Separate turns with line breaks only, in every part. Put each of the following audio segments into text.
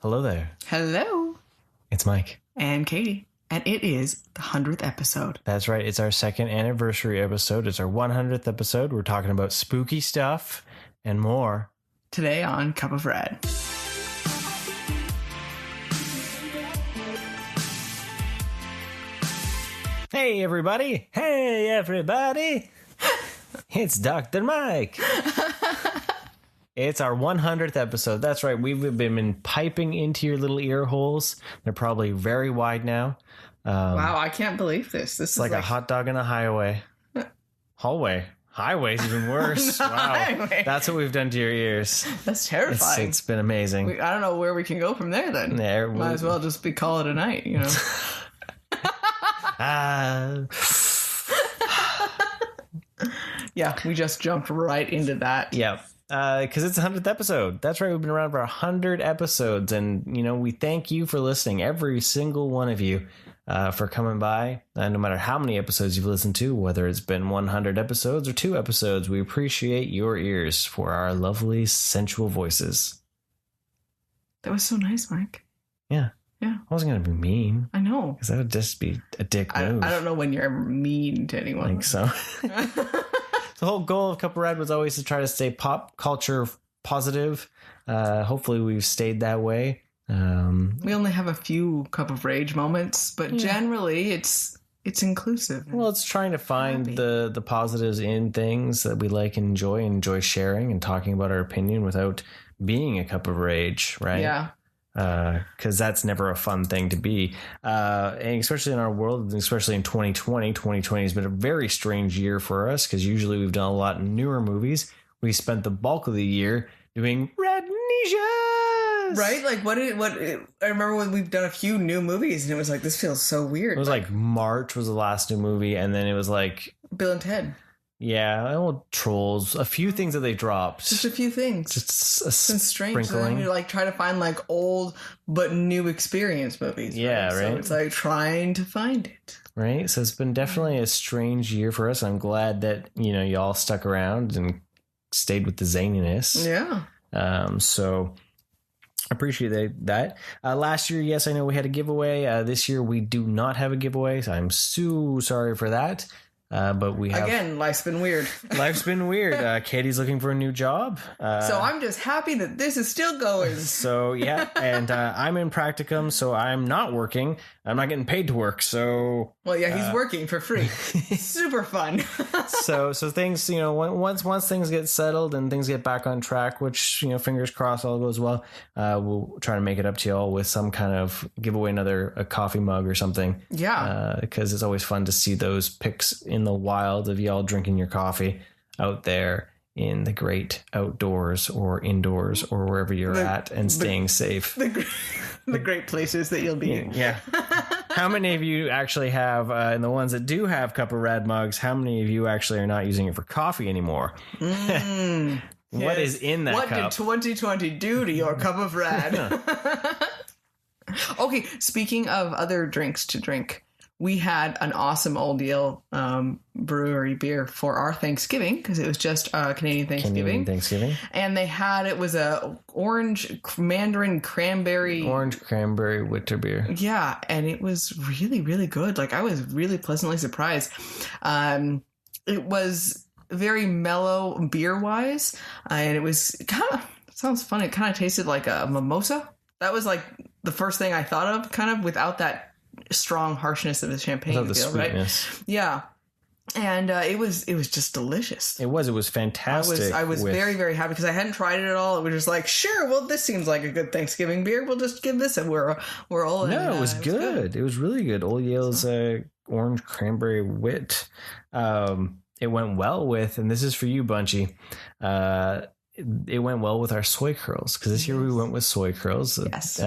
Hello there.
Hello.
It's Mike.
And Katie. And it is the 100th episode.
That's right. It's our second anniversary episode. It's our 100th episode. We're talking about spooky stuff and more.
Today on Cup of Rad.
Hey, everybody. Hey, everybody. It's Dr. Mike. It's our 100th episode. That's right. We've been piping into your little ear holes. They're probably very wide now.
Wow, I can't believe this. This
is like a hot dog in a highway. Hallway. Highway's even worse. Wow. Highway. That's what we've done to your ears.
That's terrifying.
It's been amazing.
I don't know where we can go from there then. Might as well just call it a night, you know. Yeah, we just jumped right into that.
Yeah. Because it's the 100th episode. That's right. We've been around for 100 episodes. And, you know, we thank you for listening. Every single one of you for coming by. No matter how many episodes you've listened to, whether it's been 100 episodes or 2 episodes, we appreciate your ears for our lovely, sensual voices.
That was so nice, Mike.
Yeah.
Yeah.
I wasn't going to be mean.
I know.
Because that would just be a dick move.
I don't know when you're mean to anyone.
I think so. The whole goal of Cup of Rad was always to try to stay pop culture positive. Hopefully we've stayed that way.
We only have a few Cup of Rage moments, but generally it's inclusive.
Well, it's trying to find the positives in things that we like and enjoy sharing and talking about our opinion without being a Cup of Rage, right?
Yeah.
Because that's never a fun thing to be, and especially in our world, especially in 2020. 2020 has been a very strange year for us because usually we've done a lot of newer movies. We spent the bulk of the year doing RADnesia,
right? Like what? I remember when we've done a few new movies, and it was like, this feels so weird.
It was like March was the last new movie, and then it was like
Bill and Ted.
Yeah, well, Trolls. A few things that they dropped.
Just a few things.
Just a
it's strange.
sprinkling.
So then you like try to find like old but new experience movies.
Yeah, right.
So it's like trying to find it.
Right. So it's been definitely a strange year for us. I'm glad that, you know, y'all stuck around and stayed with the zaniness.
Yeah.
So I appreciate that. Last year, yes, I know we had a giveaway. This year we do not have a giveaway. So I'm so sorry for that. But we have...
Again, life's been weird.
Life's been weird. Katie's looking for a new job.
So I'm just happy that this is still going.
So, yeah. And I'm in practicum, so I'm not working. I'm not getting paid to work, so...
Well, yeah, he's working for free. Super fun.
So things, you know, once things get settled and things get back on track, which, you know, fingers crossed all goes well, we'll try to make it up to y'all with some kind of giveaway, a coffee mug or something.
Yeah.
Because it's always fun to see those pics in the wild of y'all drinking your coffee out there in the great outdoors or indoors or wherever you're at and staying safe.
The great places that you'll be in.
Yeah. How many of you actually have, and the ones that do have Cup of Rad mugs, how many of you actually are not using it for coffee anymore? What is in that cup?
What did 2020 do to your Cup of Rad? Okay, speaking of other drinks to drink, we had an awesome Old Deal brewery beer for our Thanksgiving because it was just Canadian Thanksgiving. And they had, it was a orange mandarin cranberry
winter beer.
Yeah, and it was really, really good. Like I was really pleasantly surprised. It was very mellow beer wise, and it was kind of, sounds funny, it kind of tasted like a mimosa. That was like the first thing I thought of, kind of without that strong harshness of the champagne feel,
sweetness.
Right? Yeah. And it was just delicious.
It was fantastic.
I was very, very happy because I hadn't tried it at all. It was just like, sure, well, this seems like a good Thanksgiving beer. We'll just give this a whirl.
No, it was good. It was really good. Old Yale's orange cranberry wit. It went well with, and this is for you, Bunchy. It went well with our soy curls because this year we went with soy curls.
Yes.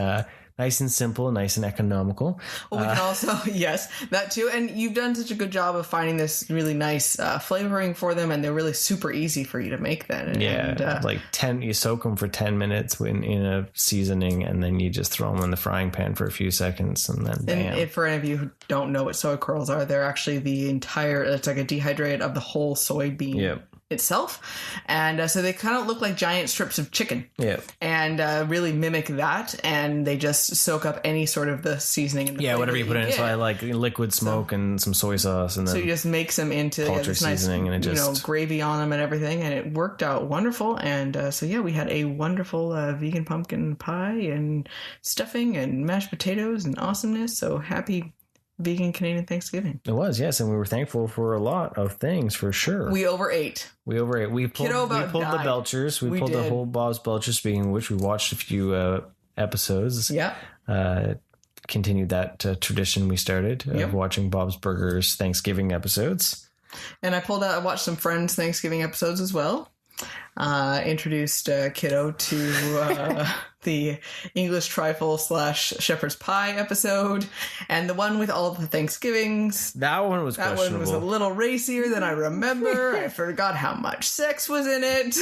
Nice and simple, nice and economical.
Well, we can also, yes, that too. And you've done such a good job of finding this really nice flavoring for them, and they're really super easy for you to make then.
Yeah, like you soak them for 10 minutes in a seasoning, and then you just throw them in the frying pan for a few seconds, and then bam.
And for any of you who don't know what soy curls are, they're actually it's like a dehydrate of the whole soybean.
Yep.
itself. And so they kind of look like giant strips of chicken.
Yeah.
And really mimic that. And they just soak up any sort of the seasoning. And the
whatever you put in. So I like liquid smoke and some soy sauce. And then
so you just mix them into this nice,
seasoning and it just,
gravy on them and everything. And it worked out wonderful. And we had a wonderful vegan pumpkin pie and stuffing and mashed potatoes and awesomeness. So happy vegan Canadian Thanksgiving.
It was, yes, and we were thankful for a lot of things for sure.
We overate.
We pulled the Belchers. We pulled the whole Bob's Belchers. Speaking of which, we watched a few episodes.
Yeah.
Continued that tradition we started of watching Bob's Burgers Thanksgiving episodes.
And I watched some Friends Thanksgiving episodes as well. Introduced Kiddo to the English trifle / shepherd's pie episode, and the one with all of the Thanksgivings.
That one was questionable.
That one was a little racier than I remember. I forgot how much sex was in it.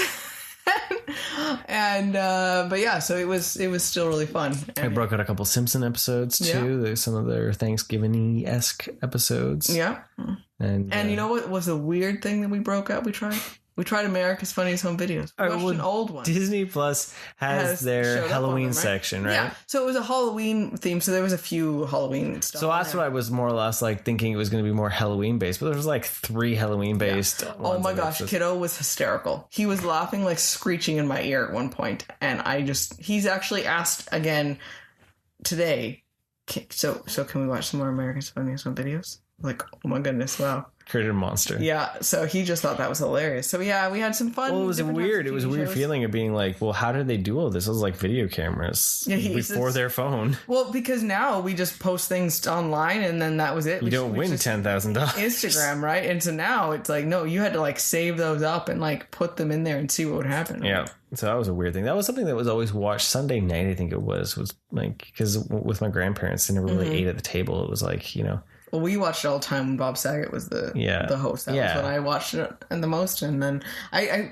So it was still really fun.
I broke out a couple Simpson episodes too. There's some of their Thanksgiving-esque episodes.
Yeah. And you know what was a weird thing that we broke out? We tried America's Funniest Home Videos. We watched an old one.
Disney Plus has their Halloween section, right?
Yeah. So it was a Halloween theme. So there was a few Halloween stuff.
So that's what I was more or less like thinking it was going to be more Halloween based, but there was like 3 Halloween based. Yeah.
Oh my gosh, Kiddo was hysterical. He was laughing like screeching in my ear at one point, and he's actually asked again today. So can we watch some more America's Funniest Home Videos? Like, oh my goodness, wow.
Created a monster.
Yeah, so he just thought that was hilarious. So yeah, we had some fun.
Well, it was a weird feeling of being like, well, how did they do all this? It was like video cameras before their phone.
Well, because now we just post things online and then that was it.
You don't win $10,000.
Instagram, right? And so now it's like, no, you had to like save those up and like put them in there and see what would happen.
Yeah. So that was a weird thing. That was something that was always watched Sunday night, I think it was like, because with my grandparents, they never really ate at the table. It was like,
Well, we watched it all the time when Bob Saget was the host. That was when I watched it the most. And then I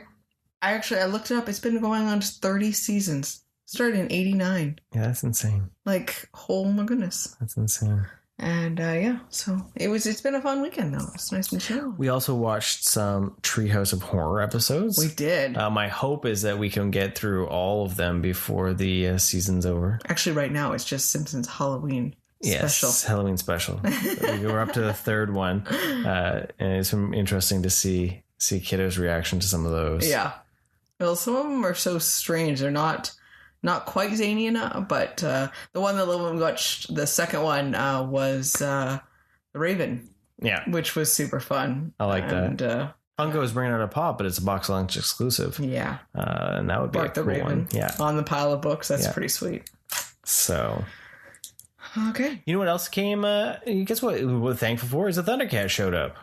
looked it up. It's been going on 30 seasons. Started in 1989.
Yeah, that's insane.
Like, oh my goodness.
That's insane.
And so it's been a fun weekend though. It's nice and chill.
We also watched some Treehouse of Horror episodes.
We did.
My hope is that we can get through all of them before the season's over. Actually,
right now it's just Simpsons Halloween. Special.
Yes, Halloween special. We were up to the 3rd one, and it's interesting to see Kiddo's reaction to some of those.
Yeah, well, some of them are so strange. They're not quite zany enough, but the one that we watched, the second one was the Raven.
Yeah,
which was super fun.
I like that. Funko is bringing out a pop, but it's a box lunch exclusive.
Yeah,
and that would be
Bart
a cool one. Yeah,
on the pile of books. That's pretty sweet.
So.
Okay.
You know what else came? Guess what we're thankful for is the Thundercat showed up.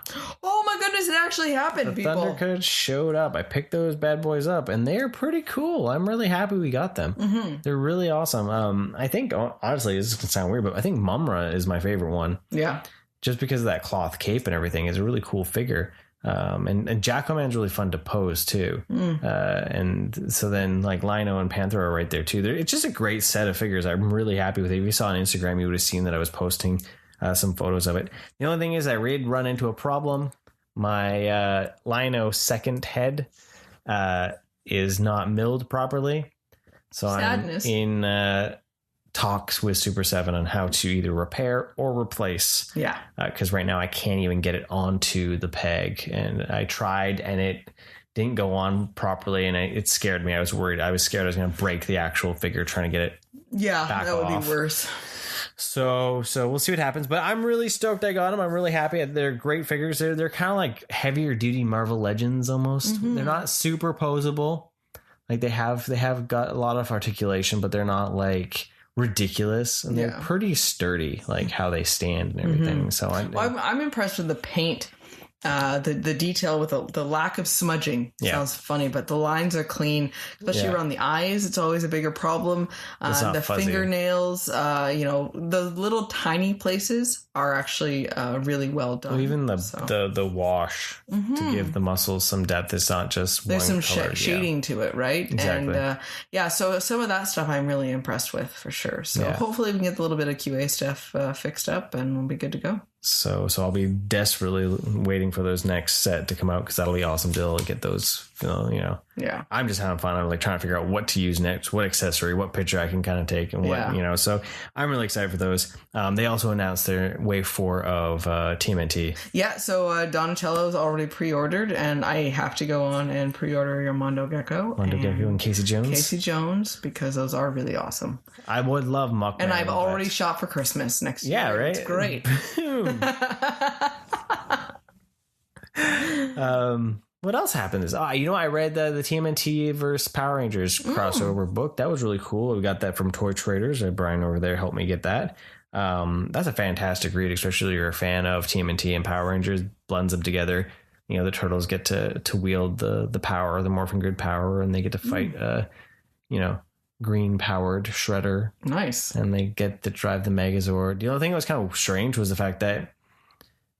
Oh my goodness, it actually happened, people.
Thundercat showed up. I picked those bad boys up, and they're pretty cool. I'm really happy we got them. Mm-hmm. They're really awesome. I think, honestly, this is going to sound weird, but I think Mumra is my favorite one.
Yeah.
Just because of that cloth cape and everything. Is a really cool figure. And Jacko-Man's really fun to pose too. And so then like Lino and Panther are right there too. It's just a great set of figures. I'm really happy with it. If you saw on Instagram, you would have seen that I was posting some photos of it. The only thing is I did run into a problem. My Lino second head is not milled properly. So
Sadness.
I'm in talks with Super 7 on how to either repair or replace.
Yeah.
Because right now I can't even get it onto the peg. And I tried and it didn't go on properly. And it scared me. I was worried. I was scared I was going to break the actual figure trying to get it back
that would
off.
Be worse.
So we'll see what happens. But I'm really stoked I got them. I'm really happy. They're great figures. They're kind of like heavier duty Marvel Legends almost. Mm-hmm. They're not super posable. Like they have got a lot of articulation, but they're not like ridiculous, and they're pretty sturdy, like how they stand and everything. Mm-hmm. So
I'm impressed with the paint, the detail with the lack of smudging. Sounds funny, but the lines are clean, especially around the eyes. It's always a bigger problem. The fuzzy fingernails, the little tiny places are actually really well done.
Well, even the wash to give the muscles some depth. It's not just
there's
one
some
color.
shading to it, right?
Exactly.
And so some of that stuff I'm really impressed with for sure. So hopefully we can get a little bit of QA stuff fixed up and we'll be good to go.
So I'll be desperately waiting for those next set to come out because that'll be awesome to get those.
Yeah.
I'm just having fun. I'm like trying to figure out what to use next, what accessory, what picture I can kind of take, and what So I'm really excited for those. They also announced their Wave 4 of TMNT.
Yeah. So Donatello's already pre-ordered, and I have to go on and pre-order your Mondo Gecko
and Casey Jones.
Because those are really awesome.
I would love Muckman.
And I've already shot for Christmas next year.
Yeah, right.
It's great.
What else happened? I read the TMNT versus Power Rangers crossover book. That was really cool. We got that from Toy Traders. Brian over there helped me get that. That's a fantastic read, especially if you're a fan of TMNT and Power Rangers. Blends them together. The turtles get to wield the power, the Morphin Grid power, and they get to fight green powered Shredder.
Nice.
And they get to drive the Megazord. The only thing that was kind of strange was the fact that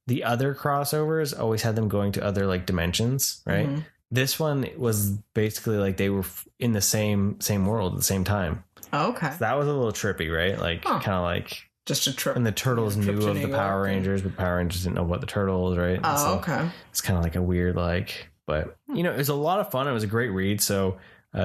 the other crossovers always had them going to other dimensions, right? Mm-hmm. This one was basically like they were in the same world at the same time.
Oh, okay.
So that was a little trippy, right? Kind of like
just a trip.
And the turtles knew of the Power Rangers, but Power Rangers didn't know what the turtles, right?
Oh, okay.
It's kind of like a weird but it was a lot of fun. It was a great read, so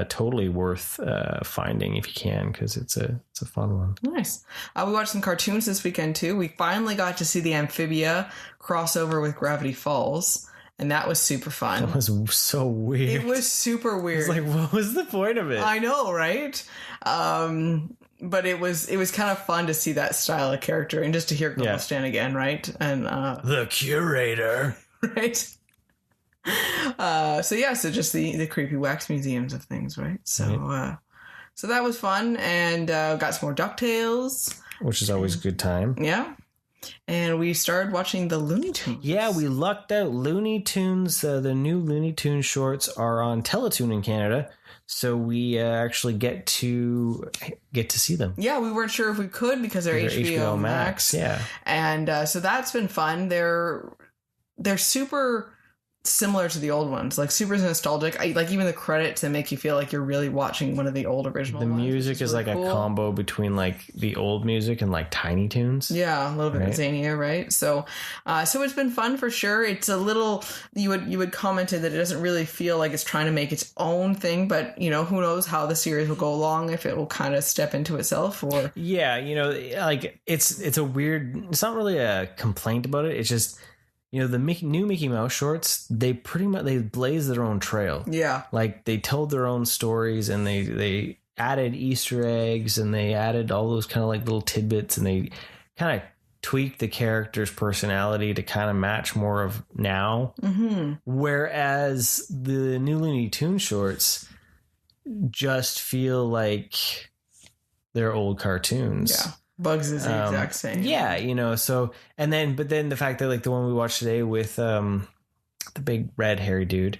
totally worth finding if you can, because it's a fun one.
Nice. We watched some cartoons this weekend too. We finally got to see the Amphibia crossover with Gravity Falls, and that was super fun.
That was so weird.
It was super weird.
It's like, what was the point of it?
I know, right? But it was kind of fun to see that style of character and just to hear Stan again, right? And
the curator,
right? So just the creepy wax museums of things, right? So so that was fun, and got some more DuckTales,
which is always a good time.
Yeah. And we started watching the Looney Tunes.
Yeah, we lucked out. Looney Tunes, the new Looney Tunes shorts are on Teletoon in Canada, so we actually get to see them.
Yeah, we weren't sure if we could because they're HBO Max.
Yeah,
and so that's been fun. They're super similar to the old ones, like super nostalgic. Even the credits that make you feel like you're really watching one of the old original
ones.
The
music is really cool. A combo between the old music and Tiny Toons.
Yeah, a little bit of Zania, right? So it's been fun for sure. It's a little, you had commented that it doesn't really feel like it's trying to make its own thing, but who knows how the series will go along, if it will kind of step into itself or.
Yeah, it's a weird, it's not really a complaint about it. It's just, the new Mickey Mouse shorts, they pretty much, they blaze their own trail.
Yeah.
They told their own stories, and they added Easter eggs, and they added all those kind of little tidbits, and they kind of tweaked the character's personality to kind of match more of now.
Mm-hmm.
Whereas the new Looney Tunes shorts just feel like they're old cartoons.
Yeah. Bugs is the exact same.
Yeah, so but then the fact that the one we watched today with the big red hairy dude,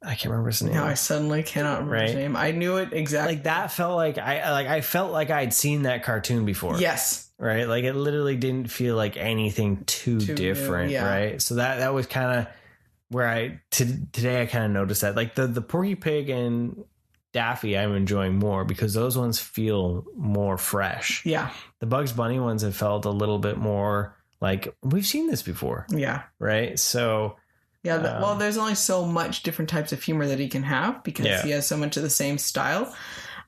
I can't remember his name.
No, I suddenly cannot remember his name. I knew it exactly.
That felt like I felt like I'd seen that cartoon before.
Yes.
Right? It literally didn't feel like anything too different,
new,
right? So that was kind of where today I kind of noticed that. The Porky Pig and Daffy I'm enjoying more because those ones feel more fresh.
Yeah.
The Bugs Bunny ones have felt a little bit more we've seen this before.
Yeah.
Right? So
yeah, there's only so much different types of humor that he can have because he has so much of the same style.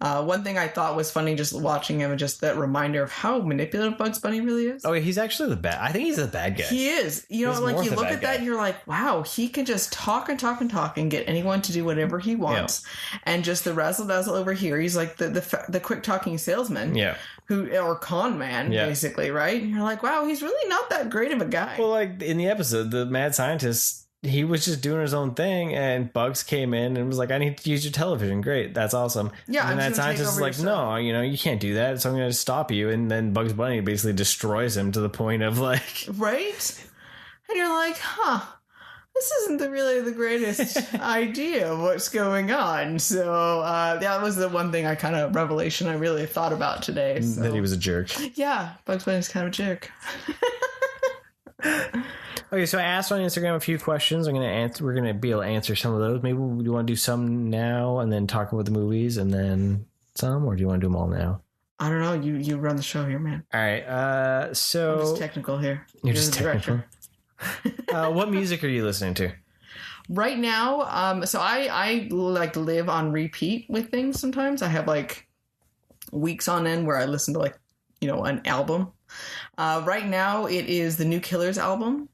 One thing I thought was funny just watching him, just that reminder of how manipulative Bugs Bunny really is.
Oh, he's actually the bad. I think he's the bad guy.
He is. You look at that and you're like, wow, he can just talk and talk and talk and get anyone to do whatever he wants. Yeah. And just the razzle dazzle over here. He's like the quick talking salesman.
Yeah.
Or con man, basically, right? And you're like, wow, he's really not that great of a guy.
Well, in the episode, the mad scientist, he was just doing his own thing, and Bugs came in and was like, I need to use your television. Great. That's awesome.
Yeah.
And that scientist is like, no, you can't do that. So I'm going to stop you. And then Bugs Bunny basically destroys him to the point of
right? And you're like, this isn't really the greatest idea of what's going on. So that was the one thing revelation I really thought about today. So.
That he was a jerk.
Yeah. Bugs Bunny's kind of a jerk.
Okay, so I asked on Instagram a few questions. We're gonna be able to answer some of those. Maybe do you want to do some now and then talk about the movies and then some, or do you want to do them all now?
I don't know. You run the show here, man.
All right. So
I'm just technical here.
You're just technical. What music are you listening to?
Right now, so I like live on repeat with things sometimes. I have like weeks on end where I listen to like, an album. Right now it is the new Killers album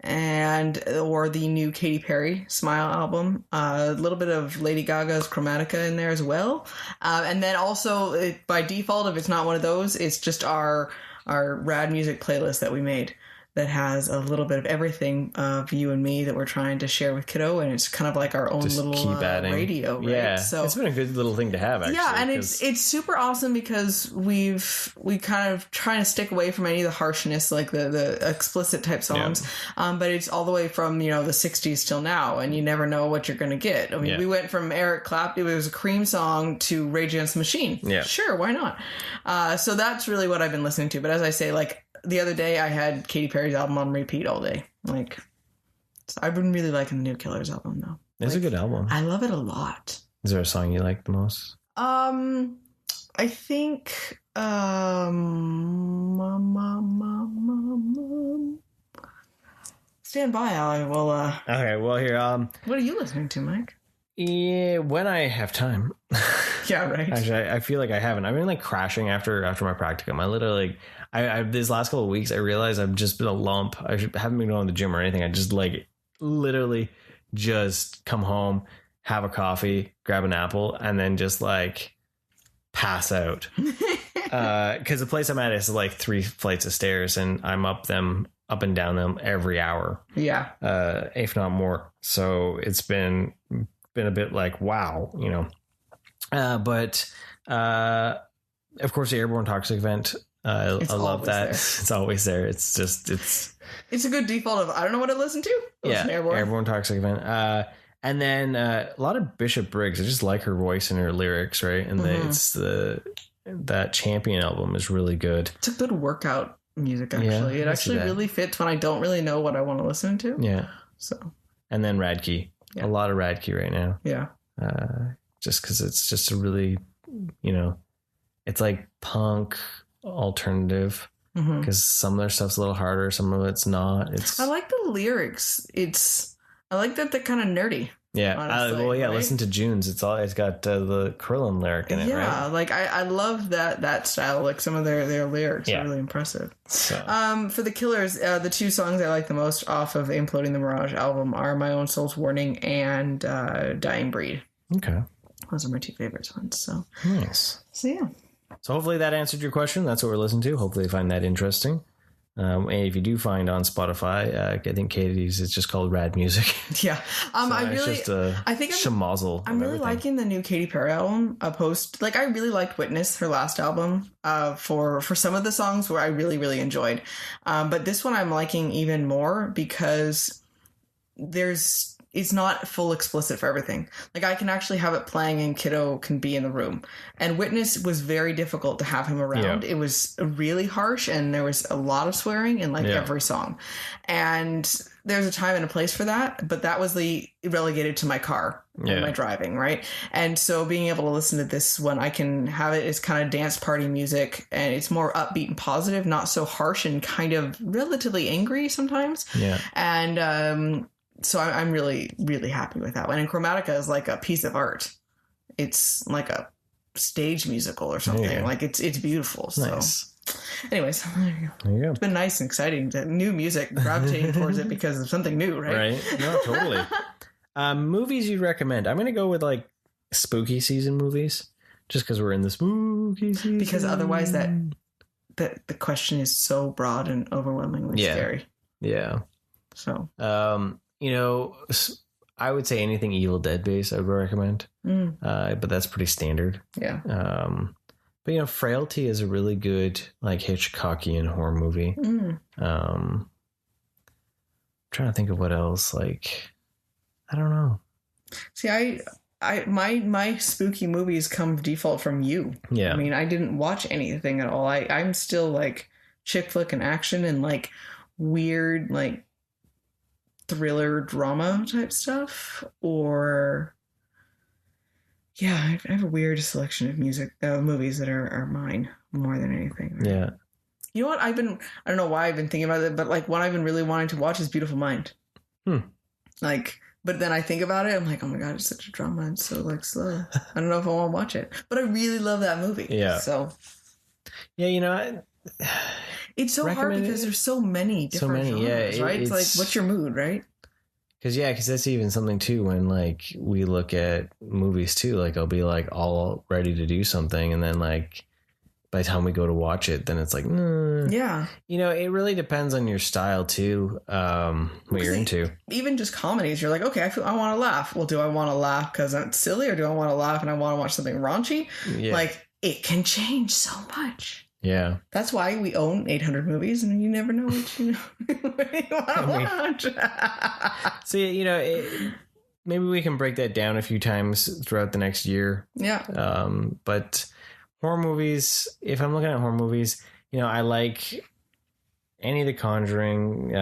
or the new Katy Perry Smile album. A little bit of Lady Gaga's Chromatica in there as well. And then also by default, if it's not one of those, it's just our rad music playlist that we made that has a little bit of everything of you and me that we're trying to share with Kiddo, and it's kind of like our own just little radio, right?
Yeah,
so
it's been a good little thing to have, actually.
Yeah, and it's super awesome because we kind of trying to stick away from any of the harshness, like the explicit type songs, but it's all the way from the 60s till now, and you never know what you're going to get. I mean, we went from Eric Clapton, it was a Cream song, to Rage Against the Machine. Yeah, sure, why not? So that's really what I've been listening to. But as I say, like, the other day I had Katy Perry's album on repeat all day. Like, I've been really liking the new Killers album though.
It's a good album.
I love it a lot.
Is there a song you like the most?
I think Stand By. I will.
Okay, well here.
What are you listening to, Mike?
Yeah, when I have time.
Yeah, right.
Actually, I feel like I haven't. I've been like crashing after my practicum. I literally, I these last couple of weeks, I realized I've just been a lump. Haven't been going to the gym or anything. I just like literally just come home, have a coffee, grab an apple, and then just like pass out. Because the place I'm at is like 3 flights of stairs, and I'm up and down them every hour. Yeah. If not more. So it's been a bit like, wow, but of course the Airborne Toxic event, I love that. It's always there. It's just it's a good default of I don't know what to listen to. Airborne Toxic event. And then a lot of Bishop Briggs. I just like her voice and her lyrics, right? And that Champion album is really good. It's a good workout music, actually. It actually really fits when I don't really know what I want to listen to. Yeah. So. And then Radkey. Yeah. A lot of Radkey right now. Yeah. Just because it's just a really, it's like punk alternative. Because some of their stuff's a little harder, some of it's not. I like the lyrics. I like that they're kind of nerdy. Yeah. Honestly, right? Listen to June's. It's got the Krillin lyric in it. Yeah. Right? Like I love that style. Like some of their lyrics are really impressive. So. For the Killers, the 2 songs I like the most off of Imploding the Mirage album are My Own Soul's Warning and Dying Breed. Okay. Those are my 2 favorites ones. So nice. So yeah. So hopefully that answered your question. That's what we're listening to. Hopefully you find that interesting. And if you do find on Spotify, I think Katie's is just called Rad Music. Yeah. So I think I'm really liking the new Katy Perry album. I really liked Witness, her last album, for some of the songs where I really, really enjoyed. But this one I'm liking even more because it's not full explicit for everything. Like I can actually have it playing and Kiddo can be in the room. And Witness was very difficult to have him around. Yeah. It was really harsh and there was a lot of swearing in every song. And there's a time and a place for that, but that was relegated to my car and my driving, right? And so being able to listen to this one, I can have it as kind of dance party music and it's more upbeat and positive, not so harsh and kind of relatively angry sometimes. Yeah. And, so I'm really, really happy with that one. And Chromatica is like a piece of art. It's like a stage musical or something. Yeah. Like it's beautiful. Nice. So anyways, there you go. It's been nice and exciting. New music, gravitating towards it because of something new, right? Right. No, totally. Movies you'd recommend. I'm going to go with like spooky season movies just because we're in the spooky season. Because otherwise the question is so broad and overwhelmingly scary. Yeah. So, I would say anything Evil Dead based I would recommend. But that's pretty standard. Yeah. But Frailty is a really good like Hitchcockian horror movie. I'm trying to think of what else. Like, I don't know. See, my spooky movies come default from you. Yeah. I mean, I didn't watch anything at all. I'm still like chick flick and action and like weird like thriller drama type stuff, or I have a weird selection of movies that are mine.
more than anything. Right?
Yeah.
You know what? I don't know why I've been thinking about it, but like one I've been really wanting to watch is Beautiful Mind. Like, but then I think about it, I'm like, oh my God, it's such a drama. It's so like slow. I don't know if I want to watch it, but I really love that movie.
Yeah.
So.
Yeah, you know,
it's so hard because there's so many different genres, right? It's like, what's your mood, right?
Because that's even something too when like we look at movies too. Like I'll be like all ready to do something, and then like by the time we go to watch it, then it's like,
yeah.
You know, it really depends on your style too. What you're into.
Even just comedies, you're like, okay, I want to laugh. Well, do I want to laugh because it's silly, or do I want to laugh and I want to watch something raunchy? Yeah. Like it can change so much.
Yeah.
That's why we own 800 movies, and you never know what you want to watch.
So, you know, maybe we can break that down a few times throughout the next year.
Yeah.
But horror movies, if I'm looking at horror movies, you know, I like any of The Conjuring,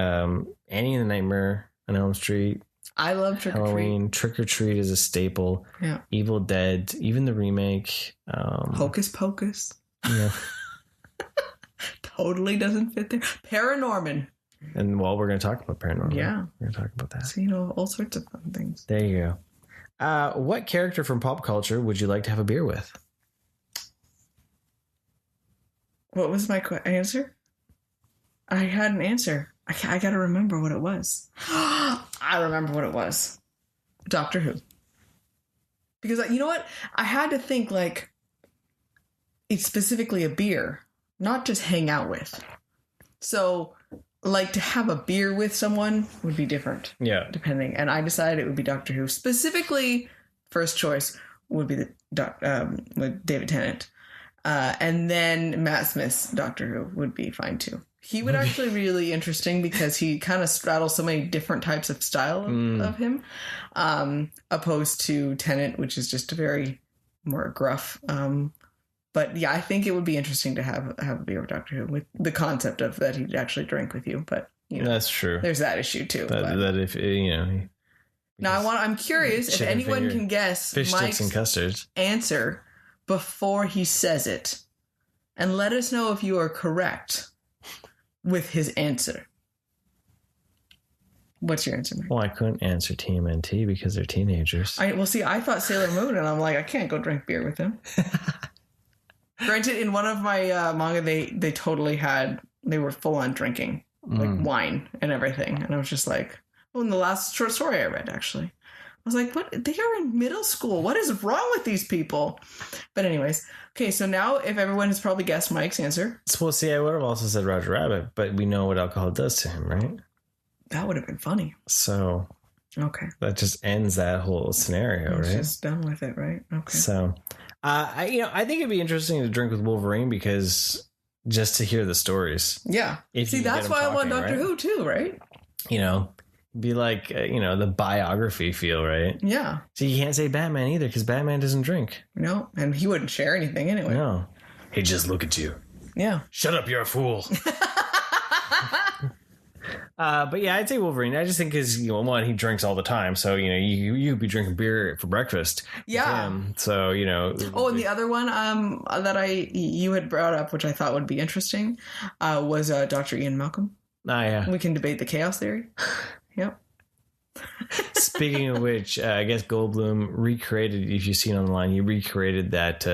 any of the Nightmare on Elm Street.
I love Trick or Treat.
Halloween, Trick or Treat is a staple.
Yeah.
Evil Dead, even the remake.
Hocus Pocus.
Yeah.
Totally doesn't fit there. ParaNorman.
And we're going to talk about ParaNorman.
Yeah.
We're going to talk about that.
So, you know, all sorts of fun things.
There you go. What character from pop culture would you like to have a beer with?
What was my answer? I had an answer. I got to remember what it was. I remember what it was. Doctor Who. Because, you know what? I had to think, like, it's specifically a beer, not just hang out with. So, like, to have a beer with someone would be different.
Yeah.
Depending. And I decided it would be Doctor Who. Specifically, first choice would be with David Tennant. And then Matt Smith's Doctor Who would be fine too. He would actually be really interesting because he kind of straddles so many different types of style of him, opposed to Tennant, which is just a very more gruff. But yeah, I think it would be interesting to have a beer with Doctor Who with the concept of that he'd actually drink with you. But you know, that's
true.
There's that issue too.
That if you know.
Now I'm curious if anyone can guess
fish sticks and custards
answer before he says it, and let us know if you are correct with his answer. What's your answer, Mike?
Well, I couldn't answer TMNT because they're teenagers.
I thought Sailor Moon, and I'm like, I can't go drink beer with him. Granted, in one of my manga, they totally they were full on drinking, like wine and everything. And I was just like, in the last short story I read, actually. I was like, what? They are in middle school. What is wrong with these people? But anyways, okay, so now if everyone has probably guessed Mike's answer.
Well, see, I would have also said Roger Rabbit, but we know what alcohol does to him, right?
That would have been funny.
So
okay,
that just ends that whole scenario, right?
Just done with it, right? Okay.
So, I think it'd be interesting to drink with Wolverine because just to hear the stories.
Yeah. See, that's why I want Doctor Who too, right?
You know. Be like, the biography feel, right?
Yeah.
So you can't say Batman either because Batman doesn't drink.
No, and he wouldn't share anything anyway.
No. He'd just look at you.
Yeah.
Shut up, you're a fool. But yeah, I'd say Wolverine. I just think because, one, he drinks all the time. So, you'd be drinking beer for breakfast.
Yeah.
So,
Oh, and the other one that you had brought up, which I thought would be interesting, was Dr. Ian Malcolm.
Ah, yeah.
We can debate the chaos theory. Yep.
Speaking of which, I guess Goldblum recreated, if you've seen online, he recreated that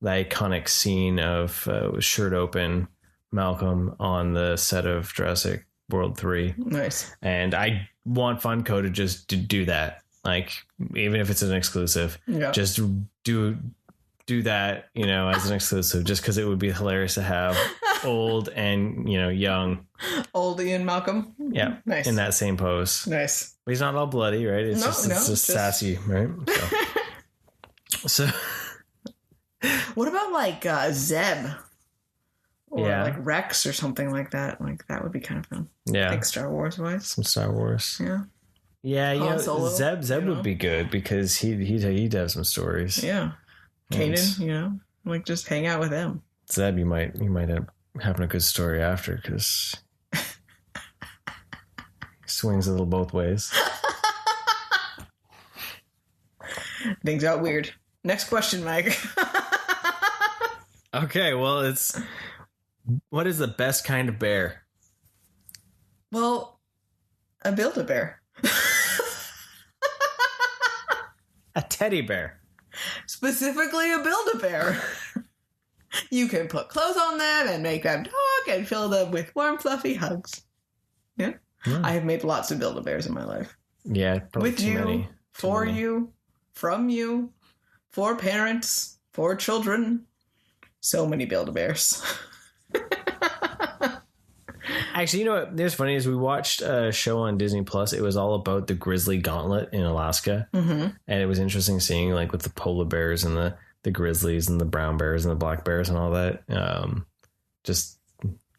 iconic scene of shirt open Malcolm on the set of Jurassic World 3.
Nice.
And I want Funko to just do that. Like, even if it's an exclusive, just do that, as an exclusive, just because it would be hilarious to have old and, young.
Old Ian Malcolm.
Yeah.
Nice.
In that same pose.
Nice.
But he's not all bloody, right? It's just sassy, right? So.
What about like Zeb? Or like Rex or something like that. Like that would be kind of fun.
Yeah.
Like Star Wars wise.
Some Star Wars.
Yeah.
Yeah, Solo, Zeb would be good because he'd have some stories.
Yeah. Kanan, like just hang out with him.
Zeb, you might have having a good story after because swings a little both ways.
Things got weird. Next question, Mike.
Okay, well, what is the best kind of bear?
Well, a Build-A-Bear.
A teddy bear.
Specifically a Build-A-Bear. You can put clothes on them and make them talk and fill them with warm, fluffy hugs. Yeah. I have made lots of Build-A-Bears in my life.
Yeah, probably
with
too
you,
many.
for you, from you, for parents, for children. So many Build-A-Bears.
Actually, you know what? It's funny is we watched a show on Disney Plus. It was all about the grizzly gauntlet in Alaska, and it was interesting seeing like with the polar bears and the grizzlies and the brown bears and the black bears and all that. Just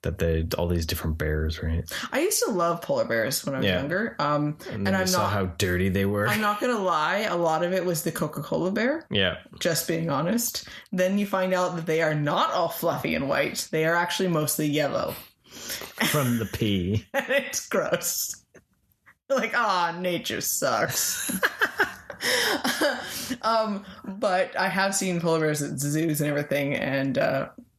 that all these different bears, right?
I used to love polar bears when I was younger.
And I saw how dirty they were.
I'm not gonna lie, a lot of it was the Coca-Cola bear.
Yeah.
Just being honest. Then you find out that they are not all fluffy and white. They are actually mostly yellow.
From the pee.
And it's gross. Like, nature sucks. But I have seen polar bears at zoos and everything, and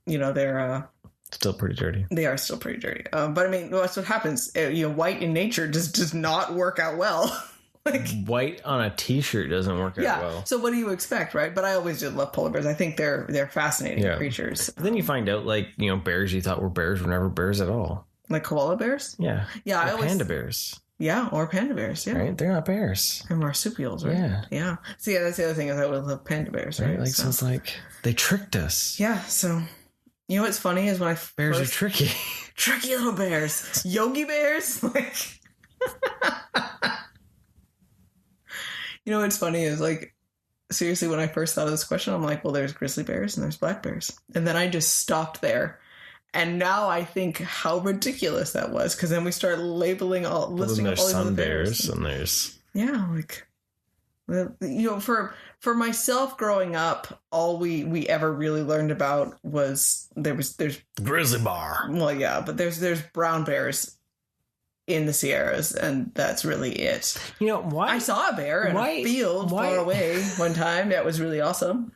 they're
still pretty dirty.
They are still pretty dirty. But I mean, that's what happens. White in nature just does not work out well. Like,
white on a t-shirt doesn't work out well.
So what do you expect, right? But I always did love polar bears. I think they're fascinating creatures.
But then you find out, like, bears you thought were bears were never bears at all.
Like koala bears?
Yeah.
Yeah.
Panda bears.
Yeah, or panda bears, yeah.
Right? They're not bears.
They're marsupials, right?
Yeah.
Yeah. So yeah, that's the other thing is I would love panda bears, right?
Like, so it's like, they tricked us.
Yeah, so... You know what's funny is when I
bears are tricky.
Tricky little bears. Yogi bears? Like... You know what's funny is, like, seriously, when I first thought of this question, I'm like, well, there's grizzly bears and there's black bears. And then I just stopped there. And now I think how ridiculous that was, because then we start listing up all these other bears.
And there's...
Yeah, like... for myself growing up, all we ever really learned about was there's
grizzly bear.
Well, yeah, but there's brown bears in the Sierras, and that's really it.
Why
I saw a bear in a field far away one time. That was really awesome.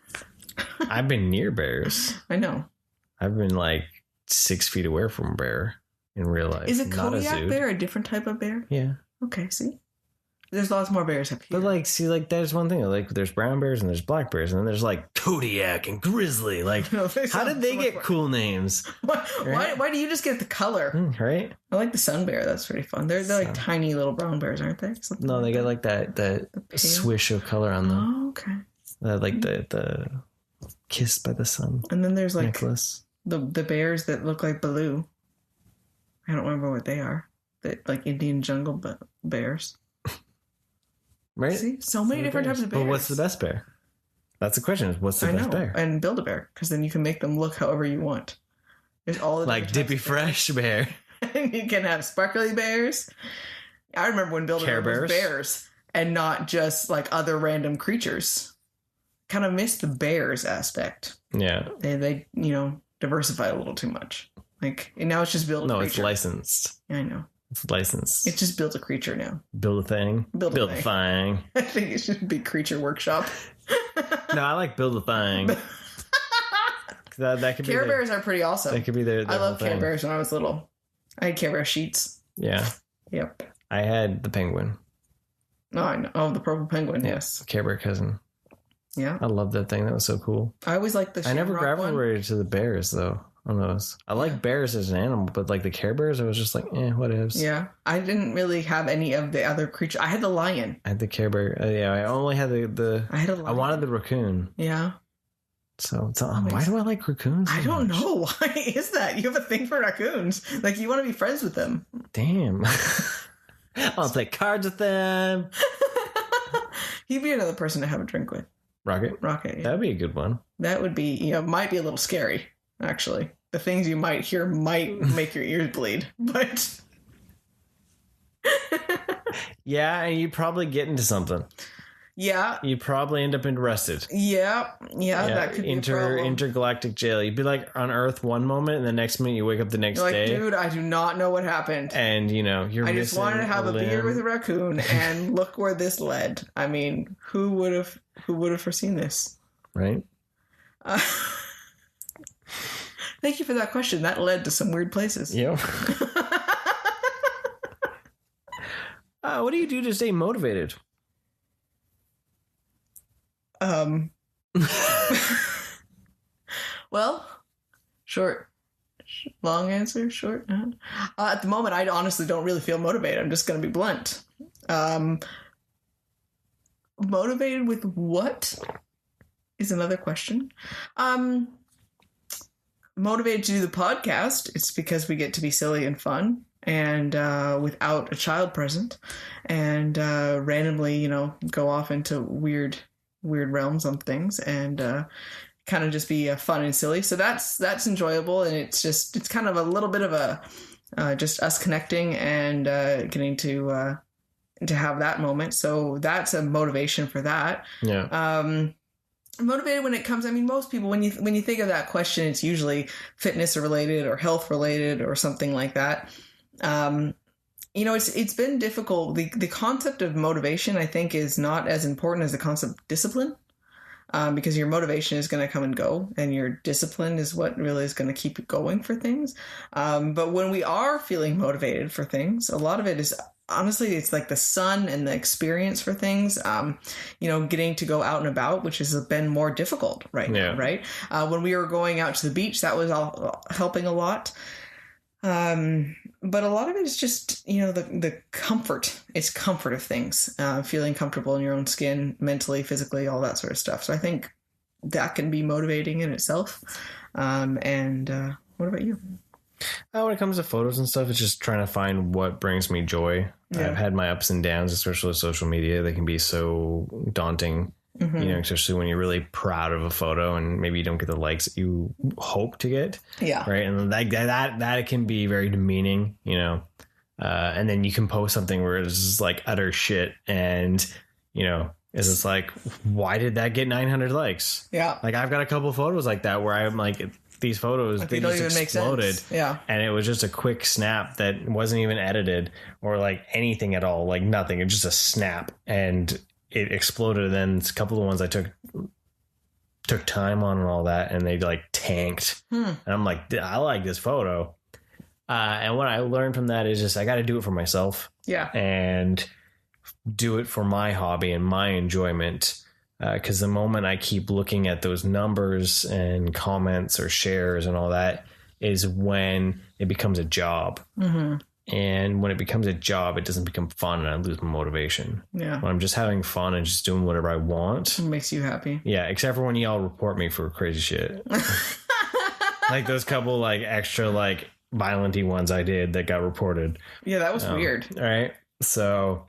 I've been near bears.
I know.
I've been like 6 feet away from a bear in real life.
Is a Kodiak bear a different type of bear?
Yeah.
Okay. See. There's lots more bears up here.
But there's one thing. Like, there's brown bears and there's black bears, and then there's like Kodiak and Grizzly. Like, how did they get cool names?
Why do you just get the color?
Right.
I like the sun bear. That's pretty fun. They're like tiny little brown bears, aren't they?
No, they got like that swish of color on them.
Oh, okay.
Like the kissed by the sun.
And then there's like
necklace.
the bears that look like Baloo. I don't remember what they are. Like Indian jungle bears.
Right?
See? So many different types of bears.
But what's the best bear? That's the question. What's the best bear?
And Build-A-Bear, because then you can make them look however you want. There's all the
like Dippy Fresh bear.
And you can have sparkly bears. I remember when Build-A-Bear was bears and not just like other random creatures. Kind of missed the bears aspect.
Yeah.
They diversified a little too much. Like, and now it's just build a creature. No,
it's licensed.
Yeah, I know.
It's licensed.
It just builds a creature now.
Build a thing.
Build a
thing.
I think it should be Creature Workshop.
No, I like Build a Thing. that could
Care Bears are pretty awesome.
That could be their
I loved Care Bears when I was little. I had Care Bear sheets.
Yeah.
Yep.
I had the penguin.
Oh, I know. Oh, the purple penguin. Yes.
Care Bear cousin.
Yeah.
I love that thing. That was so cool.
I always liked the
I never gravitated to the bears, though. On those. I like bears as an animal, but like the Care Bears, I was just like, whatevs.
Yeah. I didn't really have any of the other creatures. I had the lion.
I had the Care Bear. I only had the
I had a lion.
I wanted the raccoon.
Yeah.
So why do I like raccoons so
I don't
much?
know. Why is that? You have a thing for raccoons. Like, you want to be friends with them.
Damn. I'll play cards with them.
He'd be another person to have a drink with.
Rocket?
Yeah.
That'd be a good one.
That would be, might be a little scary, actually. The things you might hear might make your ears bleed, but...
Yeah, and you'd probably get into something.
Yeah.
You'd probably end up arrested.
Yeah, that could be a problem.
Intergalactic jail. You'd be like on Earth one moment, and the next minute you wake up the next day.
Dude, I do not know what happened.
And, you're
I just wanted to have a beer with a raccoon, and look where this led. I mean, who would have foreseen this?
Right?
Thank you for that question. That led to some weird places.
Yep. What do you do to stay motivated?
Well, short, long answer, short. At the moment, I honestly don't really feel motivated. I'm just going to be blunt. Motivated with what is another question. Motivated to do the podcast. It's because we get to be silly and fun and without a child present and randomly, go off into weird realms on things and kind of just be fun and silly. So that's enjoyable. And it's kind of a little bit of a just us connecting and getting to have that moment. So that's a motivation for that.
Yeah.
Motivated when it comes, most people, when you think of that question, it's usually fitness related or health related or something like that. It's been difficult. The concept of motivation, I think, is not as important as the concept of discipline, because your motivation is going to come and go, and your discipline is what really is going to keep you going for things. But when we are feeling motivated for things, a lot of it is, honestly, it's like the sun and the experience for things, getting to go out and about, which has been more difficult right now, right? When we were going out to the beach, that was all helping a lot. But a lot of it is just, the comfort. It's comfort of things, feeling comfortable in your own skin, mentally, physically, all that sort of stuff. So I think that can be motivating in itself. And what about you?
When it comes to photos and stuff, it's just trying to find what brings me joy. Yeah. I've had my ups and downs, especially with social media. They can be so daunting, especially when you're really proud of a photo and maybe you don't get the likes that you hope to get. Yeah. Right. And that can be very demeaning, and then you can post something where it's just like utter shit. And, it's just like, why did that get 900 likes? Yeah. Like I've got a couple of photos like that where I'm like, these photos, they just exploded. Yeah. And it was just a quick snap that wasn't even edited or like anything at all, like nothing. It was just a snap and it exploded. And then a couple of ones I took time on and all that, and they like tanked. And I'm like, I like this photo. And what I learned from that is just, I got to do it for myself. Yeah. And do it for my hobby and my enjoyment. Because the moment I keep looking at those numbers and comments or shares and all that is when it becomes a job. Mm-hmm. And when it becomes a job, it doesn't become fun and I lose my motivation. Yeah. When I'm just having fun and just doing whatever I want. It
makes you happy.
Yeah. Except for when y'all report me for crazy shit. Like those couple like extra like violent-y ones I did that got reported.
Yeah, that was weird.
All right. So,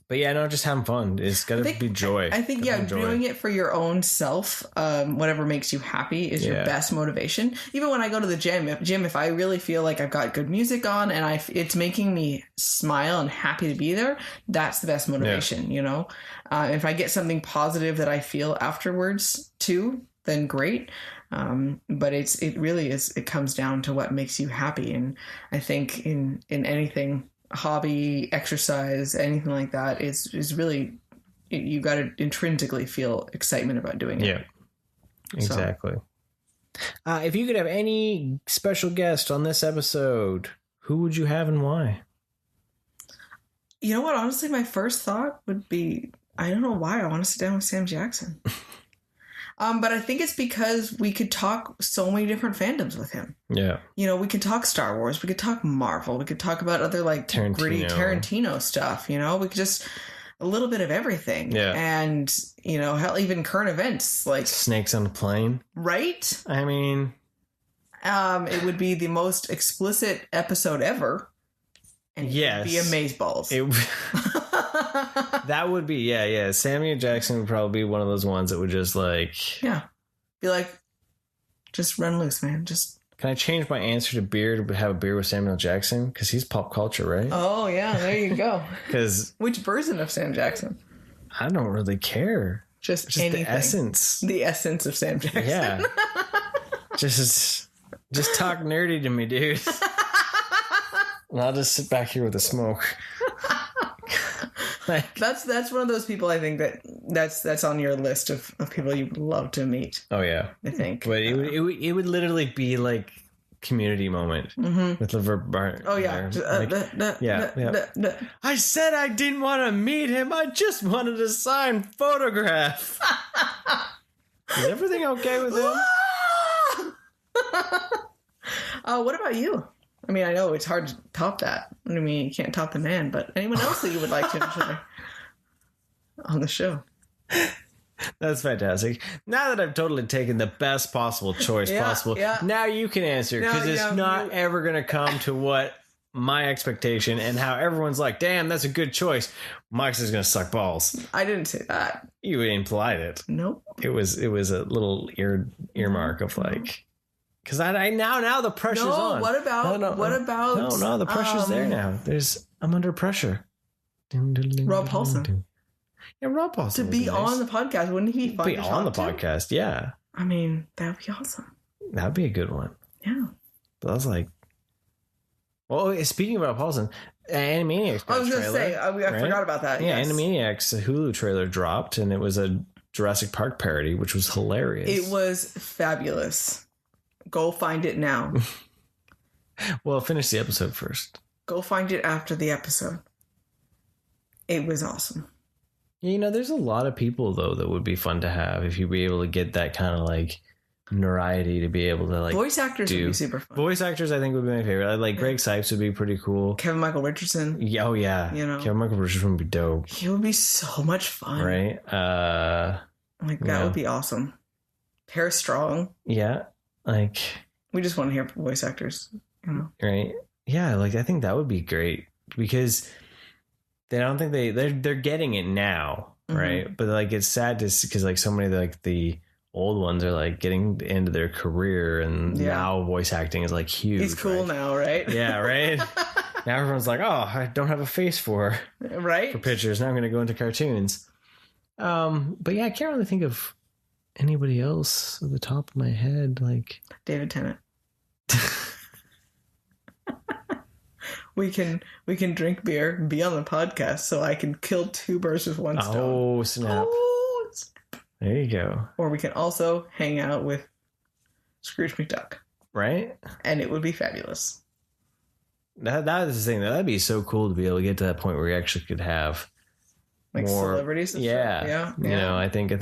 but yeah, no, just having fun. It's got to be joy.
I think, doing it for your own self, whatever makes you happy is your best motivation. Even when I go to the gym, if I really feel like I've got good music on and it's making me smile and happy to be there, that's the best motivation, If I get something positive that I feel afterwards too, then great. But it really is, it comes down to what makes you happy. And I think in anything, hobby, exercise, anything like that is really, you got to intrinsically feel excitement about doing it.
Yeah, exactly. So. If you could have any special guest on this episode, who would you have and why?
You know what? Honestly, my first thought would be, I don't know why I want to sit down with Sam Jackson. But I think it's because we could talk so many different fandoms with him. Yeah. We could talk Star Wars. We could talk Marvel. We could talk about other like gritty Tarantino stuff. We could just a little bit of everything. Yeah. And, hell, even current events like
snakes on a plane.
Right.
I mean,
it would be the most explicit episode ever. And it would be amazeballs.
That would be, yeah. Samuel Jackson would probably be one of those ones that would just like...
Yeah. Be like, just run loose, man. Just...
Can I change my answer to beer to have a beer with Samuel Jackson? Because he's pop culture, right?
Oh, yeah. There you go.
Because...
Which version of Sam Jackson?
I don't really care.
Just anything.
The essence.
The essence of Sam Jackson. Yeah.
Just talk nerdy to me, dude. And I'll just sit back here with a smoke.
That's one of those people I think that that's on your list of people you'd love to meet.
Oh yeah,
I think.
But it would literally be like community moment with LeVar Burton.
Oh yeah,
I said I didn't want to meet him. I just wanted a signed photograph. Is everything okay with him?
What about you? I mean, I know it's hard to top that. I mean, you can't top the man, but anyone else that you would like to enjoy on the show?
That's fantastic. Now that I've totally taken the best possible choice possible, now you can answer, because it's not ever going to come to what my expectation and how everyone's like, damn, that's a good choice. Mike's is going to suck balls.
I didn't say that.
You implied it.
Nope.
It was a little earmark of like, because I now the pressure's on.
What about
No, the pressure's there now. I'm under pressure.
Rob Paulson.
Yeah, Rob Paulson
to be nice. On the podcast, wouldn't he?
Be on the podcast, yeah.
I mean, that would be awesome.
That'd be a good one.
Yeah.
But I was like, well, speaking of Rob Paulson, Animaniacs.
I was going to say, I forgot about that.
Yeah,
yes.
Animaniacs, the Hulu trailer dropped, and it was a Jurassic Park parody, which was hilarious.
It was fabulous. Go find it now.
Well, finish the episode first.
Go find it after the episode. It was awesome.
You know, there's a lot of people, though, that would be fun to have if you'd be able to get that kind of, like, notoriety to be able to, like,
voice actors would be super fun.
Voice actors, I think, would be my favorite. Like, Greg Sipes would be pretty cool.
Kevin Michael Richardson.
Yeah, oh, yeah.
You know?
Kevin Michael Richardson would be dope.
He would be so much fun.
Right?
That would be awesome. Tara Strong.
Yeah. Like...
We just want to hear voice actors, you know?
Right? Yeah, like, I think that would be great, because... I don't think they're getting it now, right? But like, it's sad to see, because like so many like the old ones are like getting into their career, and now voice acting is like huge.
It's cool now, right?
Yeah, right. Now everyone's like, oh, I don't have a face for pictures. Now I'm going to go into cartoons. But yeah, I can't really think of anybody else at the top of my head. Like
David Tennant. We can drink beer, be on the podcast, so I can kill two birds with one stone.
Oh, snap. There you go.
Or we can also hang out with Scrooge McDuck.
Right?
And it would be fabulous.
That is the thing. That'd be so cool to be able to get to that point where you actually could have
like more celebrities and stuff. Yeah.
You know, I think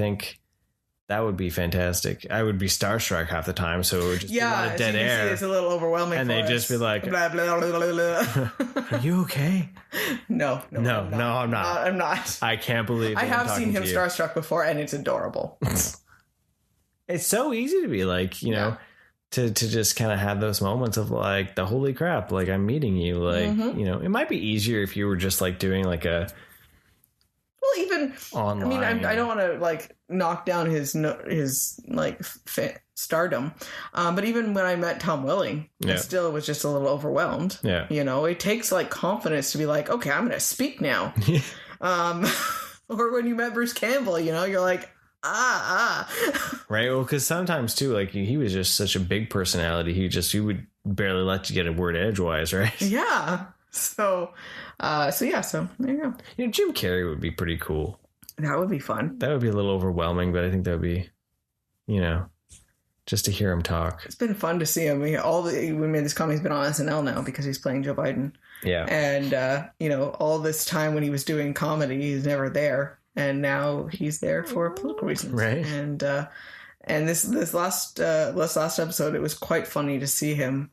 that would be fantastic. I would be starstruck half the time, so it would just be a lot of dead air.
It's a little overwhelming.
And they'd just be like,
blah, blah, blah, blah, blah.
Are you okay?
No, I'm not. I'm not.
I can't believe
I have seen him starstruck before, and it's adorable.
It's so easy to be like, you know, to just kind of have those moments of like, the holy crap, like I'm meeting you. Like, you know, it might be easier if you were just like doing like a,
well, even
online.
I mean, I don't want to like knock down his like stardom, but even when I met Tom Welling, I still was just a little overwhelmed. Yeah, you know, it takes like confidence to be like, okay, I'm going to speak now. Or when you met Bruce Campbell, you know, you're like,
right. Well, because sometimes too, like he was just such a big personality. He would barely let you get a word edgewise, right?
Yeah. So there you go.
You know, Jim Carrey would be pretty cool.
That would be fun.
That would be a little overwhelming, but I think that would be, you know, just to hear him talk.
It's been fun to see him. We made this comment. He's been on SNL now because he's playing Joe Biden.
Yeah.
And, you know, all this time when he was doing comedy, he's never there. And now he's there for political reasons.
Right.
And this last episode, it was quite funny to see him,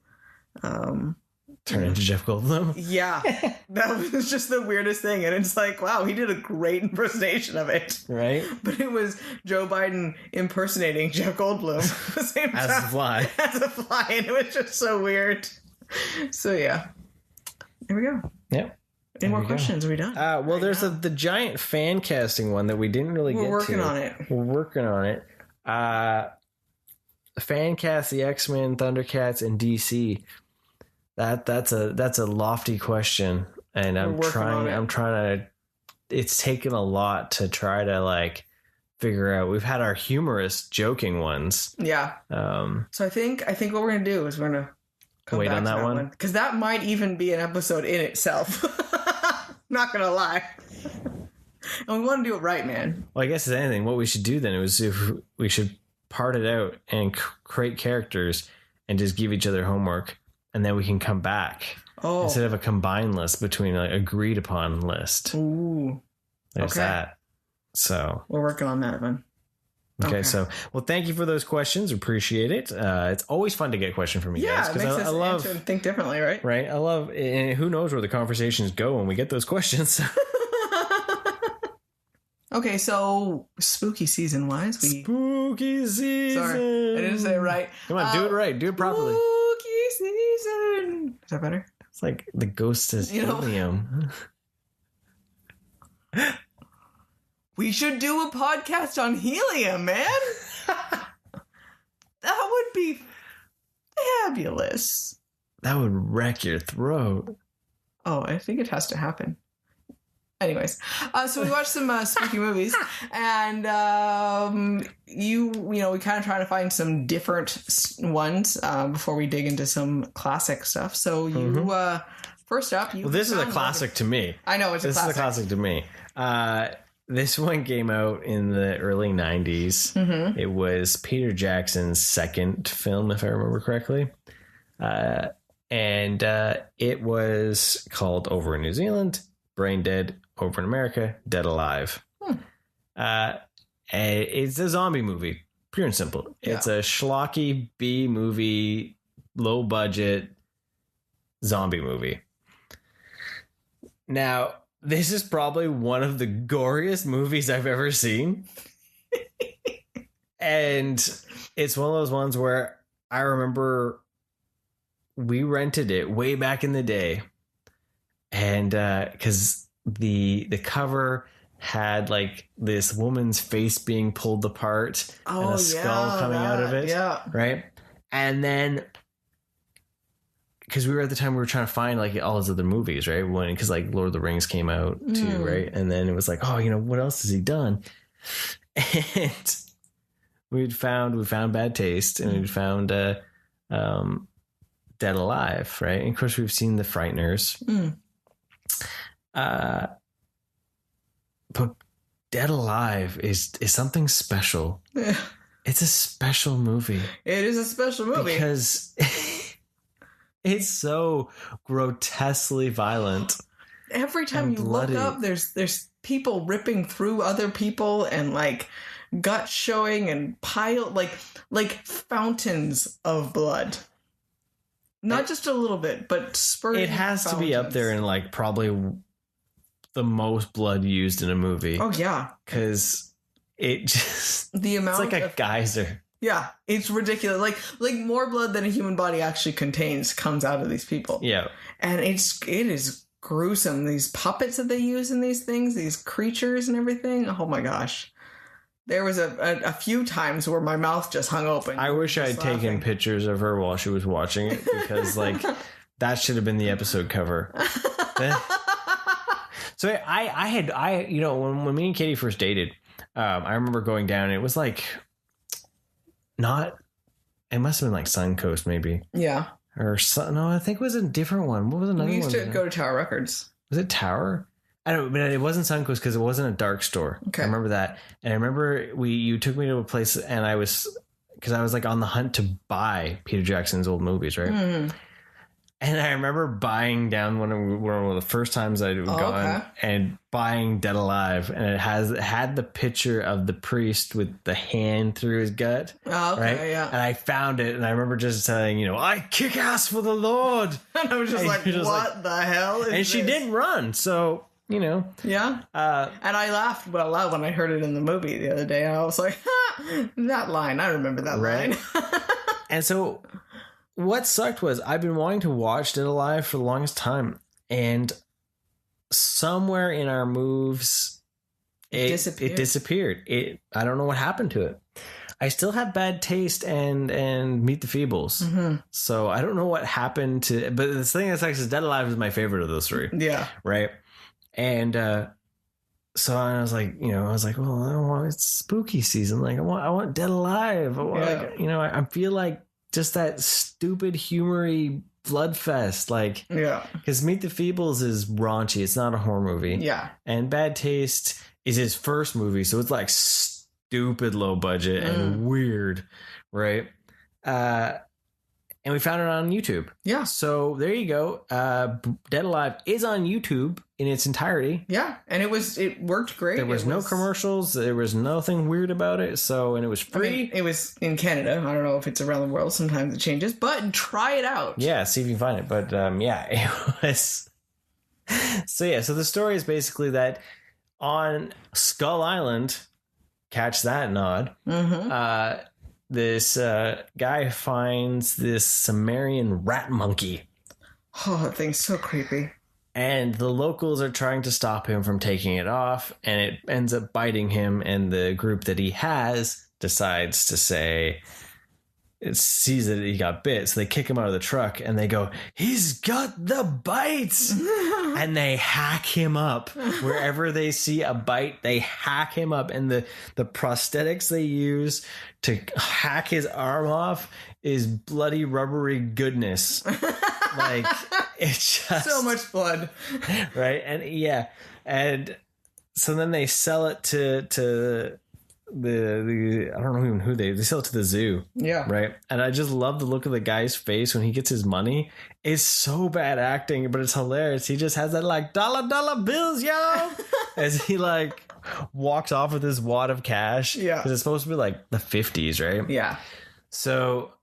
turn into Jeff Goldblum.
Yeah. That was just the weirdest thing. And it's like, wow, he did a great impersonation of it.
Right.
But it was Joe Biden impersonating Jeff Goldblum at the same time.
As a fly.
As a fly. And it was just so weird. So, yeah. There we go.
Yep.
Any more questions? Are we done?
Well, there's the giant fan casting one that we didn't really get to.
We're working on it.
Fan cast the X-Men, Thundercats, and DC. That's a lofty question, and I'm trying to. It's taken a lot to try to like figure out. We've had our humorous, joking ones.
Yeah. So I think what we're gonna do is we're gonna
wait on that one
because that might even be an episode in itself. Not gonna lie. And we want to do it right, man.
Well, I guess if anything, what we should do then is if we should part it out and create characters and just give each other homework, and then we can come back instead of a combined list between like agreed upon list.
Ooh,
there's that. So
we're working on that, man.
Okay, so thank you for those questions. Appreciate it. It's always fun to get a question from you guys
because I love and think differently, right?
Right, I love, and who knows where the conversations go when we get those questions.
Okay, so spooky season wise,
spooky season.
Sorry, I didn't say it right.
Come on, do it right. Do it properly.
Spooky season. Is that better?
It's like the ghost is helium.
We should do a podcast on helium, man. That would be fabulous.
That would wreck your throat.
Oh, I think it has to happen. Anyways, so we watched some spooky movies, and we kind of try to find some different ones before we dig into some classic stuff. So first up,
this is a classic to me.
I know
this is a classic to me. This one came out in the early 90s. Mm-hmm. It was Peter Jackson's second film, if I remember correctly. And it was called Over in New Zealand, Brain Dead. Over in America, Dead Alive. It's a zombie movie, pure and simple. Yeah. It's a schlocky B movie, low budget zombie movie. Now, this is probably one of the goriest movies I've ever seen. And it's one of those ones where I remember we rented it way back in the day. And because the cover had like this woman's face being pulled apart and a skull coming out of it.
Yeah.
Right. And then because we were at the time we were trying to find like all his other movies, right? Because like Lord of the Rings came out too, right? And then it was like, oh, what else has he done? And we found Bad Taste, and we found Dead Alive, right? And of course we've seen The Frighteners. But Dead Alive is something special.
Yeah.
It's a special movie.
It is a special movie
because it's so grotesquely violent.
Every time you bloody. Look up, there's people ripping through other people and like gut showing and like fountains of blood. Not just a little bit, but spurting.
It has to be up there in like probably the most blood used in a movie.
Oh yeah,
because it just
the amount
it's like a geyser.
Yeah, it's ridiculous. Like more blood than a human body actually contains comes out of these people.
Yeah,
and it is gruesome. These puppets that they use in these things, these creatures and everything. Oh my gosh. There was a few times where my mouth just hung open.
I wish I had taken pictures of her while she was watching it, because like that should have been the episode cover. So I when me and Katie first dated, I remember going down. It was like it must have been like Suncoast maybe.
Yeah.
Or no, I think it was a different one. What was another one?
We used to go to Tower Records.
Was it Tower? I don't, but it wasn't Suncoast because it wasn't a dark store.
Okay.
I remember that. And I remember you took me to a place, and I was like on the hunt to buy Peter Jackson's old movies, right? Mm. And I remember buying down one of the first times I'd gone and buying Dead Alive, and it had the picture of the priest with the hand through his gut.
Oh, okay,
right?
Yeah.
And I found it, and I remember just saying, I kick ass for the Lord.
And I was just what the hell is
and
this?
She didn't run, so...
Yeah. And I laughed out loud when I heard it in the movie the other day. I was like, that line. I remember that line.
And so what sucked was I've been wanting to watch Dead Alive for the longest time. And somewhere in our moves, it disappeared. I don't know what happened to it. I still have Bad Taste and Meet the Feebles. Mm-hmm. So I don't know what happened to... But the thing that's actually Dead Alive is my favorite of those three.
Yeah.
Right? And so I was like, well, I want it's spooky season. Like I want Dead Alive. I feel like just that stupid humory blood fest. Like,
yeah,
because Meet the Feebles is raunchy. It's not a horror movie.
Yeah,
and Bad Taste is his first movie, so it's like stupid low budget and weird, right? And we found it on YouTube.
Yeah.
So there you go. Dead Alive is on YouTube in its entirety.
Yeah, and it worked great.
There was no commercials. There was nothing weird about it. And it was free.
I mean, it was in Canada. I don't know if it's around the world. Sometimes it changes, but try it out.
Yeah, see if you can find it. But yeah, it was. So the story is basically that on Skull Island, catch that nod.
Mm-hmm.
This guy finds this Sumerian rat monkey.
Oh, that thing's so creepy.
And the locals are trying to stop him from taking it off, and it ends up biting him, and the group that he has decides to say, it sees that he got bit, so they kick him out of the truck, and they go, he's got the bites! And they hack him up. Wherever they see a bite, they hack him up, and the prosthetics they use to hack his arm off is bloody rubbery goodness. Like, it's just
so much blood.
Right? And so then they sell it to the I don't know even who they sell it to the zoo.
Yeah.
Right? And I just love the look of the guy's face when he gets his money. It's so bad acting, but it's hilarious. He just has that like dollar bills, yo, as he like walks off with his wad of cash.
Yeah.
Because it's supposed to be like the 50s, right?
Yeah.
So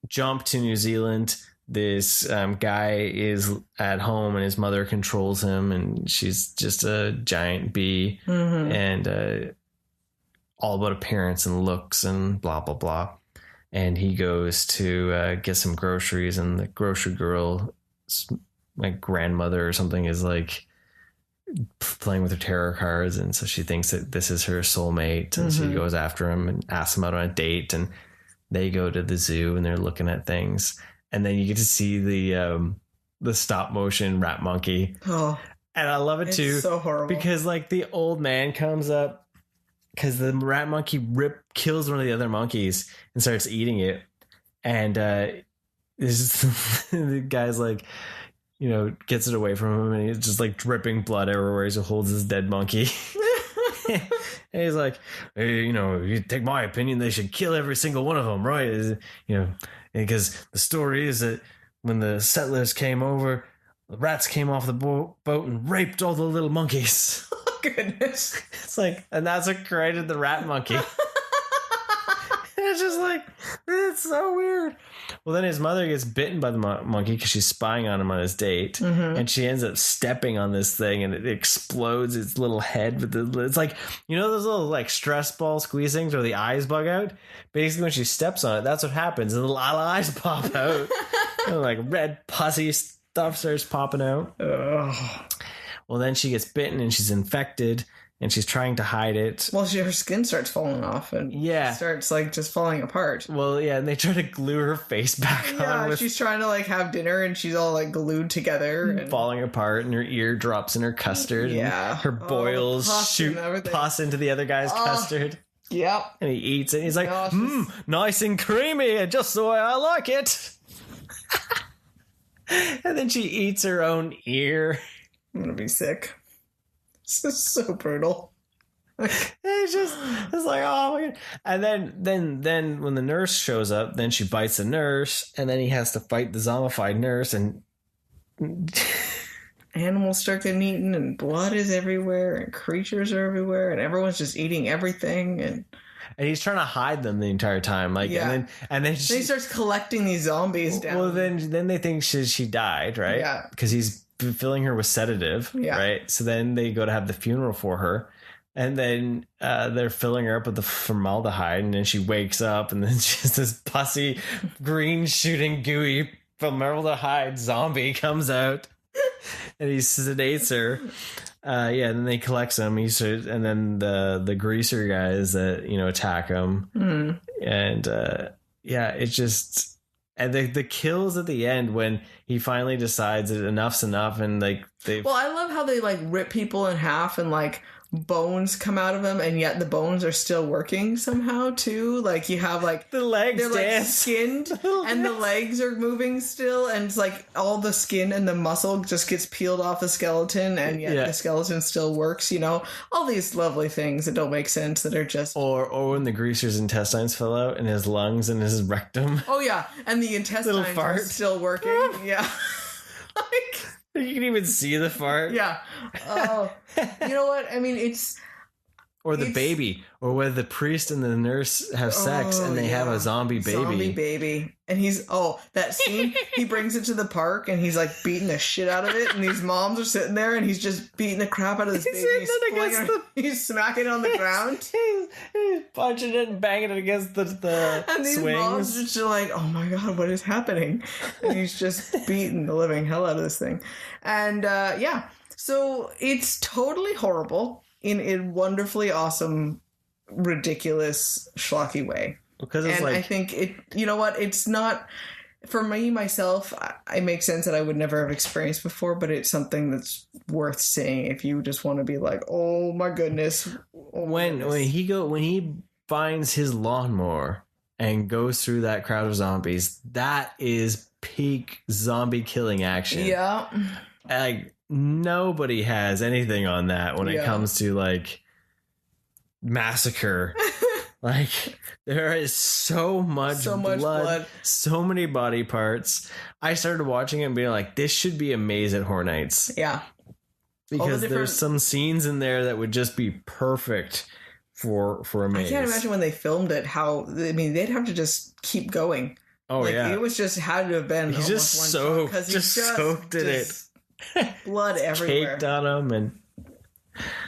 jump to New Zealand. This guy is at home and his mother controls him, and she's just a giant bee.
Mm-hmm.
And all about appearance and looks and blah, blah, blah. And he goes to get some groceries, and the grocery girl, my grandmother or something, is like playing with her tarot cards. And so she thinks that this is her soulmate. And she goes after him and asks him out on a date. And they go to the zoo and they're looking at things. And then you get to see the stop motion rat monkey.
Oh,
and I love it too.
It's so horrible.
Because like the old man comes up, because the rat monkey kills one of the other monkeys and starts eating it. And the guy's like, gets it away from him, and he's just like dripping blood everywhere as he holds his dead monkey. And he's like, hey, you take my opinion, they should kill every single one of them, right? Because the story is that when the settlers came over, the rats came off the boat and raped all the little monkeys.
Oh, goodness.
It's like, and that's what created the rat monkey. It's just like, it's so weird. Well, then his mother gets bitten by the monkey because she's spying on him on his date. And she ends up stepping on this thing, and it explodes its little head with it's like, those little like stress ball squeeze things where the eyes bug out. Basically, when she steps on it, that's what happens. The little eyes pop out. And like red pussy stuff starts popping out.
Ugh.
Well, then she gets bitten and she's infected. And she's trying to hide it.
Well, her skin starts falling off and starts like just falling apart.
Well, yeah, and they try to glue her face back on.
Yeah, she's trying to like have dinner and she's all like glued together and
falling apart, and her ear drops in her custard.
Yeah,
and her boils shoot pus into the other guy's custard.
Yep,
and he eats it. And he's like, nice and creamy, just the way I like it. And then she eats her own ear.
I'm gonna be sick. This is so brutal.
It's like, oh my God. And then when the nurse shows up, then she bites the nurse, and then he has to fight the zombified nurse, and
animals start getting eaten, and blood is everywhere, and creatures are everywhere, and everyone's just eating everything, and
he's trying to hide them the entire time. Like, and then he
starts collecting these zombies down.
Well, then they think she died, right?
Yeah,
because he's filling her with sedative, right? So then they go to have the funeral for her, and then they're filling her up with the formaldehyde, and then she wakes up, and then just this pussy green shooting gooey formaldehyde zombie comes out, and he sedates her. And then they collect him. And then the greaser guys that attack him, and it's just. And the kills at the end when he finally decides that enough's enough, and like
Well, I love how they like rip people in half and like bones come out of him, and yet the bones are still working somehow too. Like you have like
the legs,
they're like skinned, and the legs are moving still, and it's like all the skin and the muscle just gets peeled off the skeleton, and yet the skeleton still works. You know, all these lovely things that don't make sense that are just
or when the greaser's intestines fell out and his lungs and his rectum.
Oh yeah, and the intestines are still working. Yeah, like.
You can even see the fart.
Yeah. Oh, you know what? I mean,
or the baby, or whether the priest and the nurse have sex and they have a zombie baby.
Zombie baby. And that scene, he brings it to the park and he's like beating the shit out of it. And these moms are sitting there and he's just beating the crap out of this baby. He's smacking it on the ground.
He's punching it and banging it against the
and these
swings.
Moms are just like, oh my God, what is happening? And he's just beating the living hell out of this thing. And so it's totally horrible in a wonderfully awesome, ridiculous, schlocky way.
Because it's
I think you know what? It's not, for me, myself, it makes sense that I would never have experienced before, but it's something that's worth saying if you just want to be like, oh my goodness.
When he finds his lawnmower and goes through that crowd of zombies, that is peak zombie killing action.
Yeah.
Like, nobody has anything on that when it comes to like massacre. Like, there is so much blood, so many body parts. I started watching it and being like, this should be a maze at Horror Nights.
Yeah.
Because there's some scenes in there that would just be perfect for a maze.
I can't imagine when they filmed it they'd have to just keep going.
Oh, yeah.
It was just had to have been
he just soaked in it.
Blood everywhere.
Caked on him. And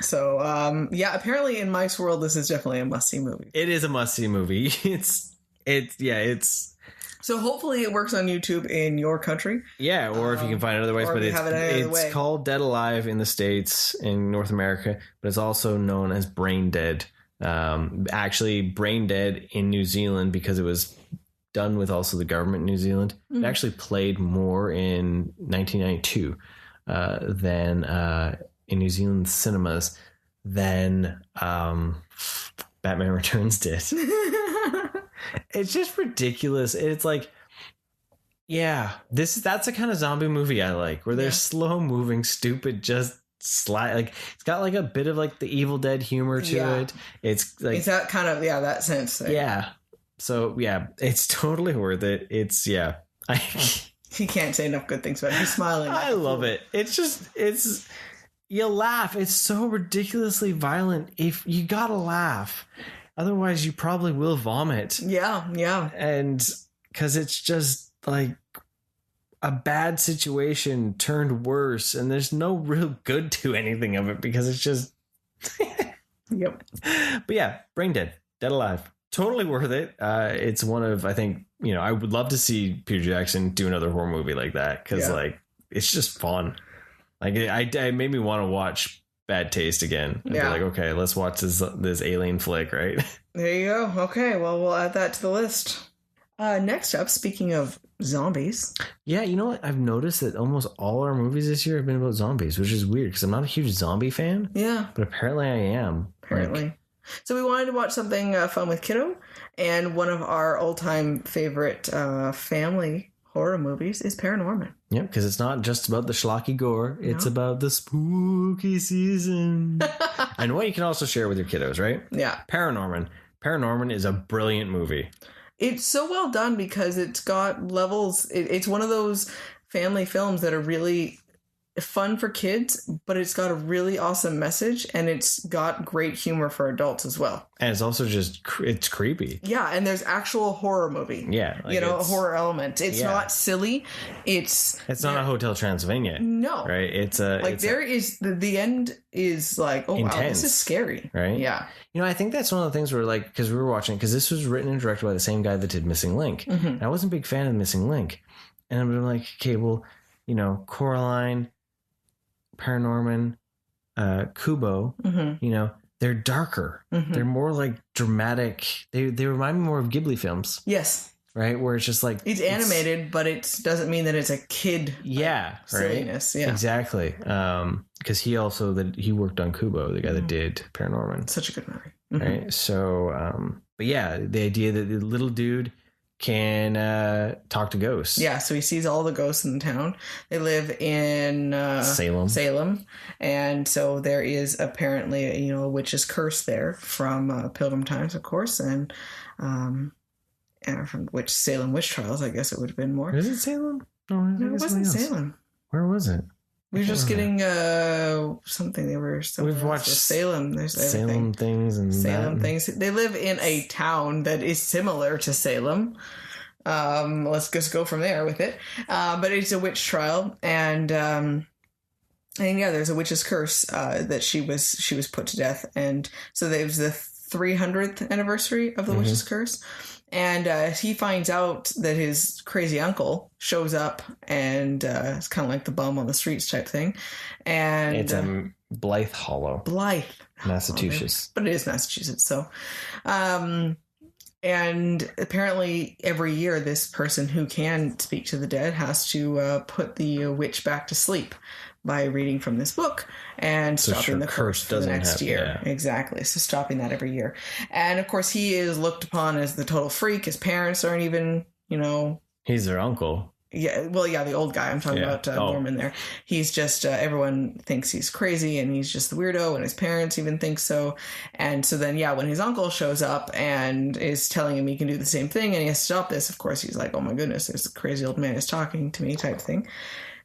so, apparently in Mike's world, this is definitely a must-see movie.
It is a must-see movie. It's
So hopefully it works on YouTube in your country.
Yeah, or if you can find it otherwise. But it's called Dead Alive in the States, in North America, but it's also known as Brain Dead. Actually, Brain Dead in New Zealand, because it was done with also the government in New Zealand. It actually played more in 1992 than in New Zealand cinemas than Batman Returns did. It's just ridiculous. It's like, that's the kind of zombie movie I like, where they're slow moving, stupid, just like it's got like a bit of like the Evil Dead humor to it. It's like,
it's that kind of that sense there.
Yeah. So it's totally worth it. It's
He can't say enough good things about it. He's smiling.
I love it. It's you laugh. It's so ridiculously violent. If you gotta laugh, otherwise you probably will vomit.
Yeah.
And because it's just like a bad situation turned worse, and there's no real good to anything of it because it's just.
Yep.
But Brain Dead, Dead Alive. Totally worth it. It's one of, I think, I would love to see Peter Jackson do another horror movie like that, because like it's just fun. Like it made me want to watch Bad Taste again. And be like, okay, let's watch this alien flick, right?
There you go. Okay, well, we'll add that to the list. Next up, speaking of zombies. Yeah,
you know what? I've noticed that almost all our movies this year have been about zombies, which is weird because I'm not a huge zombie fan.
Yeah.
But apparently I am.
Apparently. So we wanted to watch something fun with Kiddo, and one of our all-time favorite family horror movies is ParaNorman.
Yep, because it's not just about the schlocky gore. It's about the spooky season. And what you can also share with your kiddos, right?
Yeah.
ParaNorman. ParaNorman is a brilliant movie.
It's so well done because it's got levels. It's one of those family films that are really fun for kids, but it's got a really awesome message, and it's got great humor for adults as well.
And it's also just it's creepy.
Yeah, and there's actual horror movie.
Yeah,
like a horror element. It's not silly. It's
not a Hotel Transylvania.
No,
right? It's a
the end is like, oh intense. Wow, this is scary,
right?
Yeah.
I think that's one of the things where because we were watching, because this was written and directed by the same guy that did Missing Link. Mm-hmm. And I wasn't a big fan of Missing Link, and I'm like, okay, well, Coraline, ParaNorman, Kubo, mm-hmm. They're darker. Mm-hmm. They're more like dramatic. They remind me more of Ghibli films.
Yes.
right? Where it's just like
it's animated, but it doesn't mean that it's a kid.
Yeah,
silliness.
Right?
Yeah,
exactly. Because he worked on Kubo, the guy that did ParaNorman.
Such a good movie,
right? So, but yeah, the idea that the little dude can talk to ghosts.
Yeah, so he sees all the ghosts in the town. They live in Salem, and so there is apparently a witch's curse there from Pilgrim times, of course, and from Salem witch trials. I guess it would have been more.
Is it Salem?
No, it wasn't Salem.
Where was it?
We were just getting something. They were.
We've watched
Salem. There's
Salem things and
Salem things. They live in a town that is similar to Salem. Let's just go from there with it. But it's a witch trial, and there's a witch's curse that she was put to death, and so there's the 300th anniversary of the witch's curse. And he finds out that his crazy uncle shows up, and it's kind of like the bum on the streets type thing. And
it's Blythe Hollow.
Blythe.
Massachusetts.
But it is Massachusetts. So, and apparently every year this person who can speak to the dead has to put the witch back to sleep by reading from this book and stopping the curse for the next year. Yeah. Exactly. So stopping that every year. And of course he is looked upon as the total freak. His parents aren't even,
He's their uncle.
Yeah. Well, yeah, the old guy. I'm talking about Norman there. He's just, everyone thinks he's crazy and he's just the weirdo, and his parents even think so. And so then, when his uncle shows up and is telling him he can do the same thing and he has to stop this, of course, he's like, oh my goodness, this crazy old man is talking to me type thing.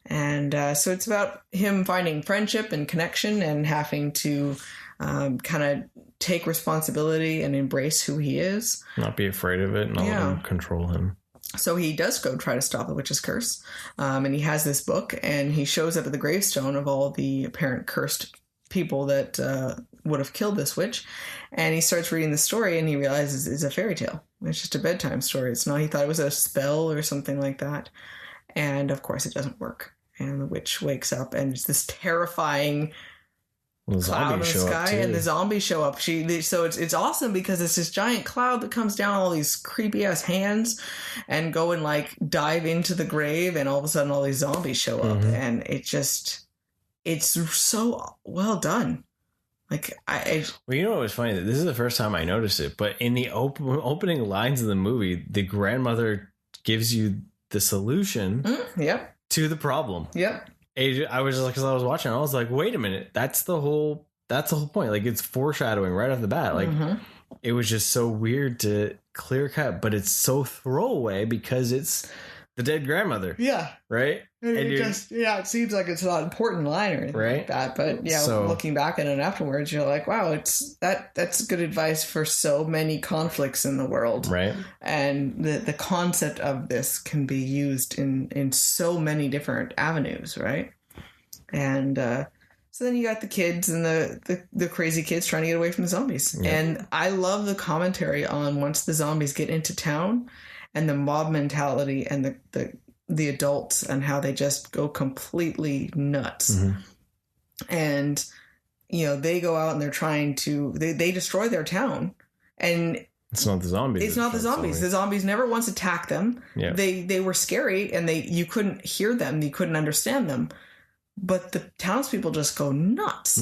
And so it's about him finding friendship and connection and having to kind of take responsibility and embrace who he is. Not
be afraid of it, not let him control him.
So he does go try to stop the witch's curse. And he has this book, and he shows up at the gravestone of all the apparent cursed people that would have killed this witch. And he starts reading the story, and he realizes it's a fairy tale. It's just a bedtime story. It's not, he thought it was a spell or something like that. And of course it doesn't work. And the witch wakes up, and it's this terrifying cloud in the sky, and the zombies show up. So it's awesome because it's this giant cloud that comes down, all these creepy ass hands, and go and like dive into the grave, and all of a sudden all these zombies show up, and it's so well done. Like
well, it was funny that this is the first time I noticed it, but in the opening lines of the movie, the grandmother gives you the solution. To the problem.
Yep.
I was just because I was watching, I was like, wait a minute, that's the whole point. Like, it's foreshadowing right off the bat. Like, it was just so weird to clear cut, but it's so throwaway because it's the dead grandmother.
Yeah.
Right?
And it seems like it's not an important line or anything like that. But looking back at it afterwards, you're like, wow, that's good advice for so many conflicts in the world.
Right.
And the concept of this can be used in so many different avenues, right? And so then you got the kids and the crazy kids trying to get away from the zombies. Yeah. And I love the commentary on once the zombies get into town and the mob mentality and the adults and how they just go completely nuts. And, they go out and they're trying to, they destroy their town, and
it's not the zombies.
It's not the zombies. The zombies never once attacked them. Yeah. They were scary, and you couldn't hear them. You couldn't understand them, but the townspeople just go nuts.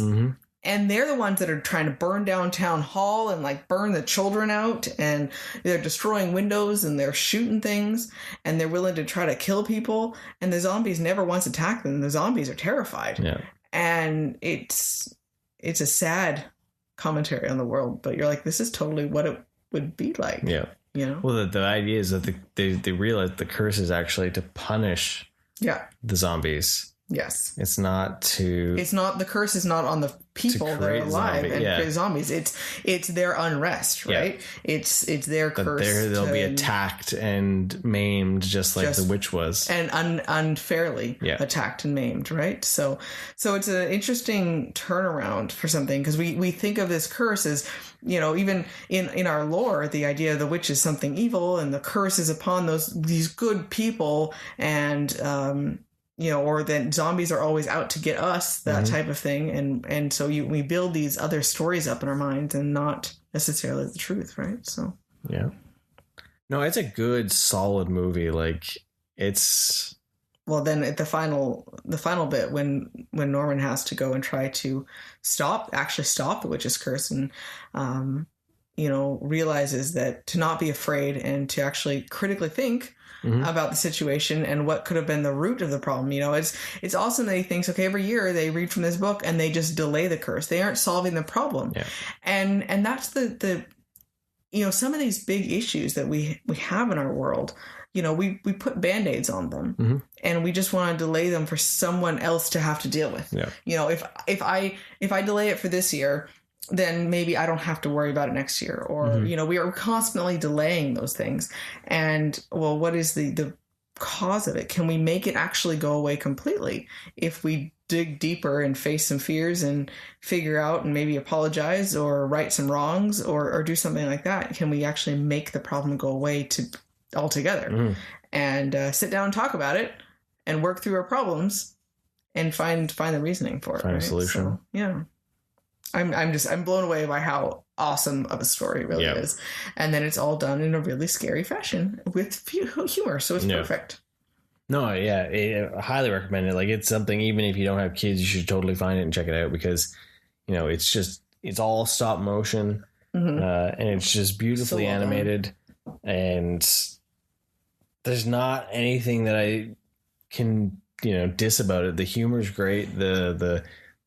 And they're the ones that are trying to burn down town hall and like burn the children out, and they're destroying windows and they're shooting things, and they're willing to try to kill people. And the zombies never once attack them. The zombies are terrified. Yeah. And it's a sad commentary on the world, but you're like, this is totally what it would be like. Yeah.
Well, the idea is that they realize the curse is actually to punish the zombies.
Yes.
It's not
the curse is not on the people that are alive and create zombies. It's their unrest, right? Yeah. It's their curse.
They'll be attacked and maimed just like the witch was.
And unfairly attacked and maimed, right? So it's an interesting turnaround for something, because we think of this curse as, even in our lore, the idea of the witch is something evil and the curse is upon these good people, and or that zombies are always out to get us, that type of thing. And so we build these other stories up in our minds and not necessarily the truth, right? So.
Yeah. No, it's a good, solid movie. Like, it's...
Well, then at the final bit when Norman has to go and try to stop the witch's curse, and realizes that to not be afraid and to actually critically think about the situation and what could have been the root of the problem. It's awesome that he thinks, okay, every year they read from this book and they just delay the curse. They aren't solving the problem.
Yeah.
And that's the some of these big issues that we have in our world. We put Band-Aids on them, and we just want to delay them for someone else to have to deal with.
Yeah.
If I delay it for this year, then maybe I don't have to worry about it next year. Or, we are constantly delaying those things. And, well, what is the cause of it? Can we make it actually go away completely if we dig deeper and face some fears and figure out and maybe apologize or right some wrongs or do something like that? Can we actually make the problem go away altogether and sit down and talk about it and work through our problems and find the reasoning for it?
Find a solution.
So, yeah. I'm blown away by how awesome of a story it really is. And then it's all done in a really scary fashion with humor. So it's perfect.
No, yeah. I highly recommend it. Like, it's something, even if you don't have kids, you should totally find it and check it out because, it's all stop motion and it's just beautifully animated. And there's not anything that I can, diss about it. The humor's great. The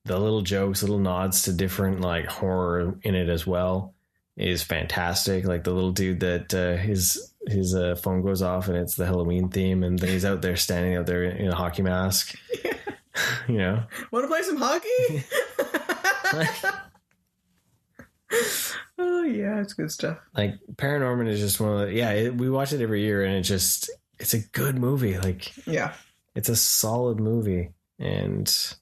little jokes, little nods to different like horror in it as well is fantastic. Like the little dude that his phone goes off and it's the Halloween theme, and then he's out there standing out there in a hockey mask. Yeah.
Want to play some hockey? Oh yeah, it's good stuff.
Like ParaNorman is just one of the we watch it every year, and it's a good movie. Like it's a solid movie, and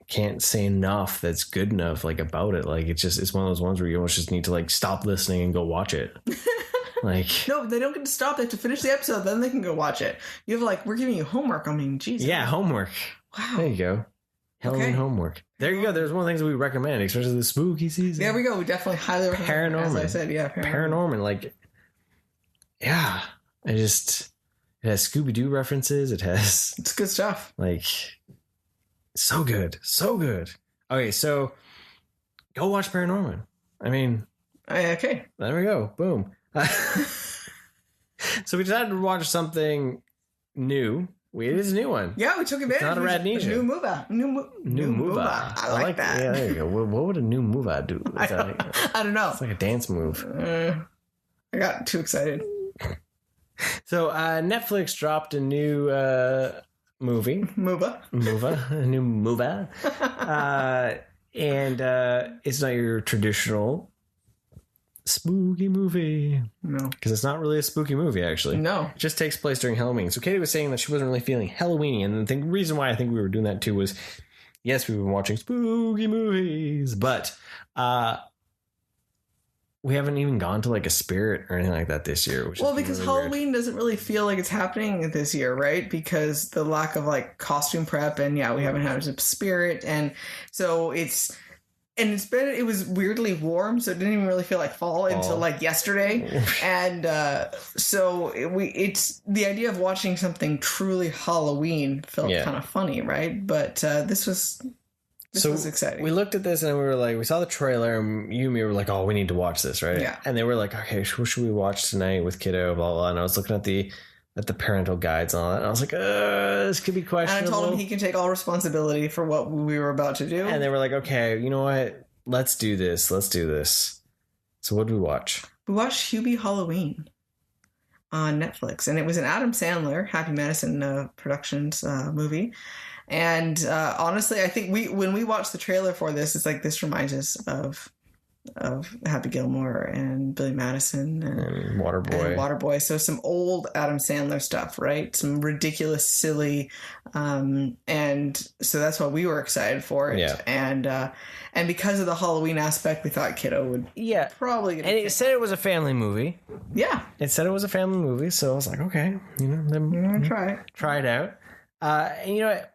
can't say enough that's good enough like about it. Like it's one of those ones where you almost just need to like stop listening and go watch it. Like
no, they don't get to stop. They have to finish the episode, then they can go watch it. You have like, we're giving you homework. I mean, Jesus.
Yeah, homework.
Wow.
There you go. Halloween homework. There you go. There's one of the things we recommend, especially the spooky season.
There we go. We definitely highly recommend
ParaNorman.
As I said,
ParaNorman. Like, yeah. It has Scooby-Doo references.
It's good stuff.
Like, so good. So good. Okay, so go watch ParaNorman. I mean,
okay.
There we go. Boom. So we decided to watch something new. It is a new one.
Yeah, we took advantage.
It's not a RADnesia.
New move. I like that.
Yeah, there you go. What would a new move do?
I don't know.
It's like a dance move.
I got too excited.
So Netflix dropped a new movie. A new movie. And it's not your traditional spooky movie.
No.
Because it's not really a spooky movie, actually.
No.
It just takes place during Halloween. So Katie was saying that she wasn't really feeling Halloween. And the reason why I think we were doing that too was, yes, we've been watching spooky movies, but we haven't even gone to like a spirit or anything like that this year.
Because really Halloween weird. Doesn't really feel like it's happening this year, right? Because the lack of like costume prep, and we haven't had a spirit, and so it was weirdly warm, so it didn't even really feel like fall until like yesterday, and so it's the idea of watching something truly Halloween felt kind of funny, right? But this was exciting.
We looked at this and we saw the trailer, and you and me were like, oh, we need to watch this, right?
Yeah.
And they were like, okay, what should we watch tonight with kiddo, blah, blah. And I was looking at the parental guides and all that, and I was like, this could be questionable.
And I told him he can take all responsibility for what we were about to do.
And they were like, okay, you know what? Let's do this. So what did we watch?
We watched Hubie Halloween on Netflix, and it was an Adam Sandler, Happy Madison Productions movie. And honestly, I think when we watched the trailer for this, it's like, this reminds us of Happy Gilmore and Billy Madison and Waterboy. So some old Adam Sandler stuff, right? Some ridiculous, silly, and so that's why we were excited for it.
Yeah.
And because of the Halloween aspect, we thought kiddo would probably get.
And it said it was a family movie.
Yeah,
it said it was a family movie, so I was like, okay, try it out. And you know what?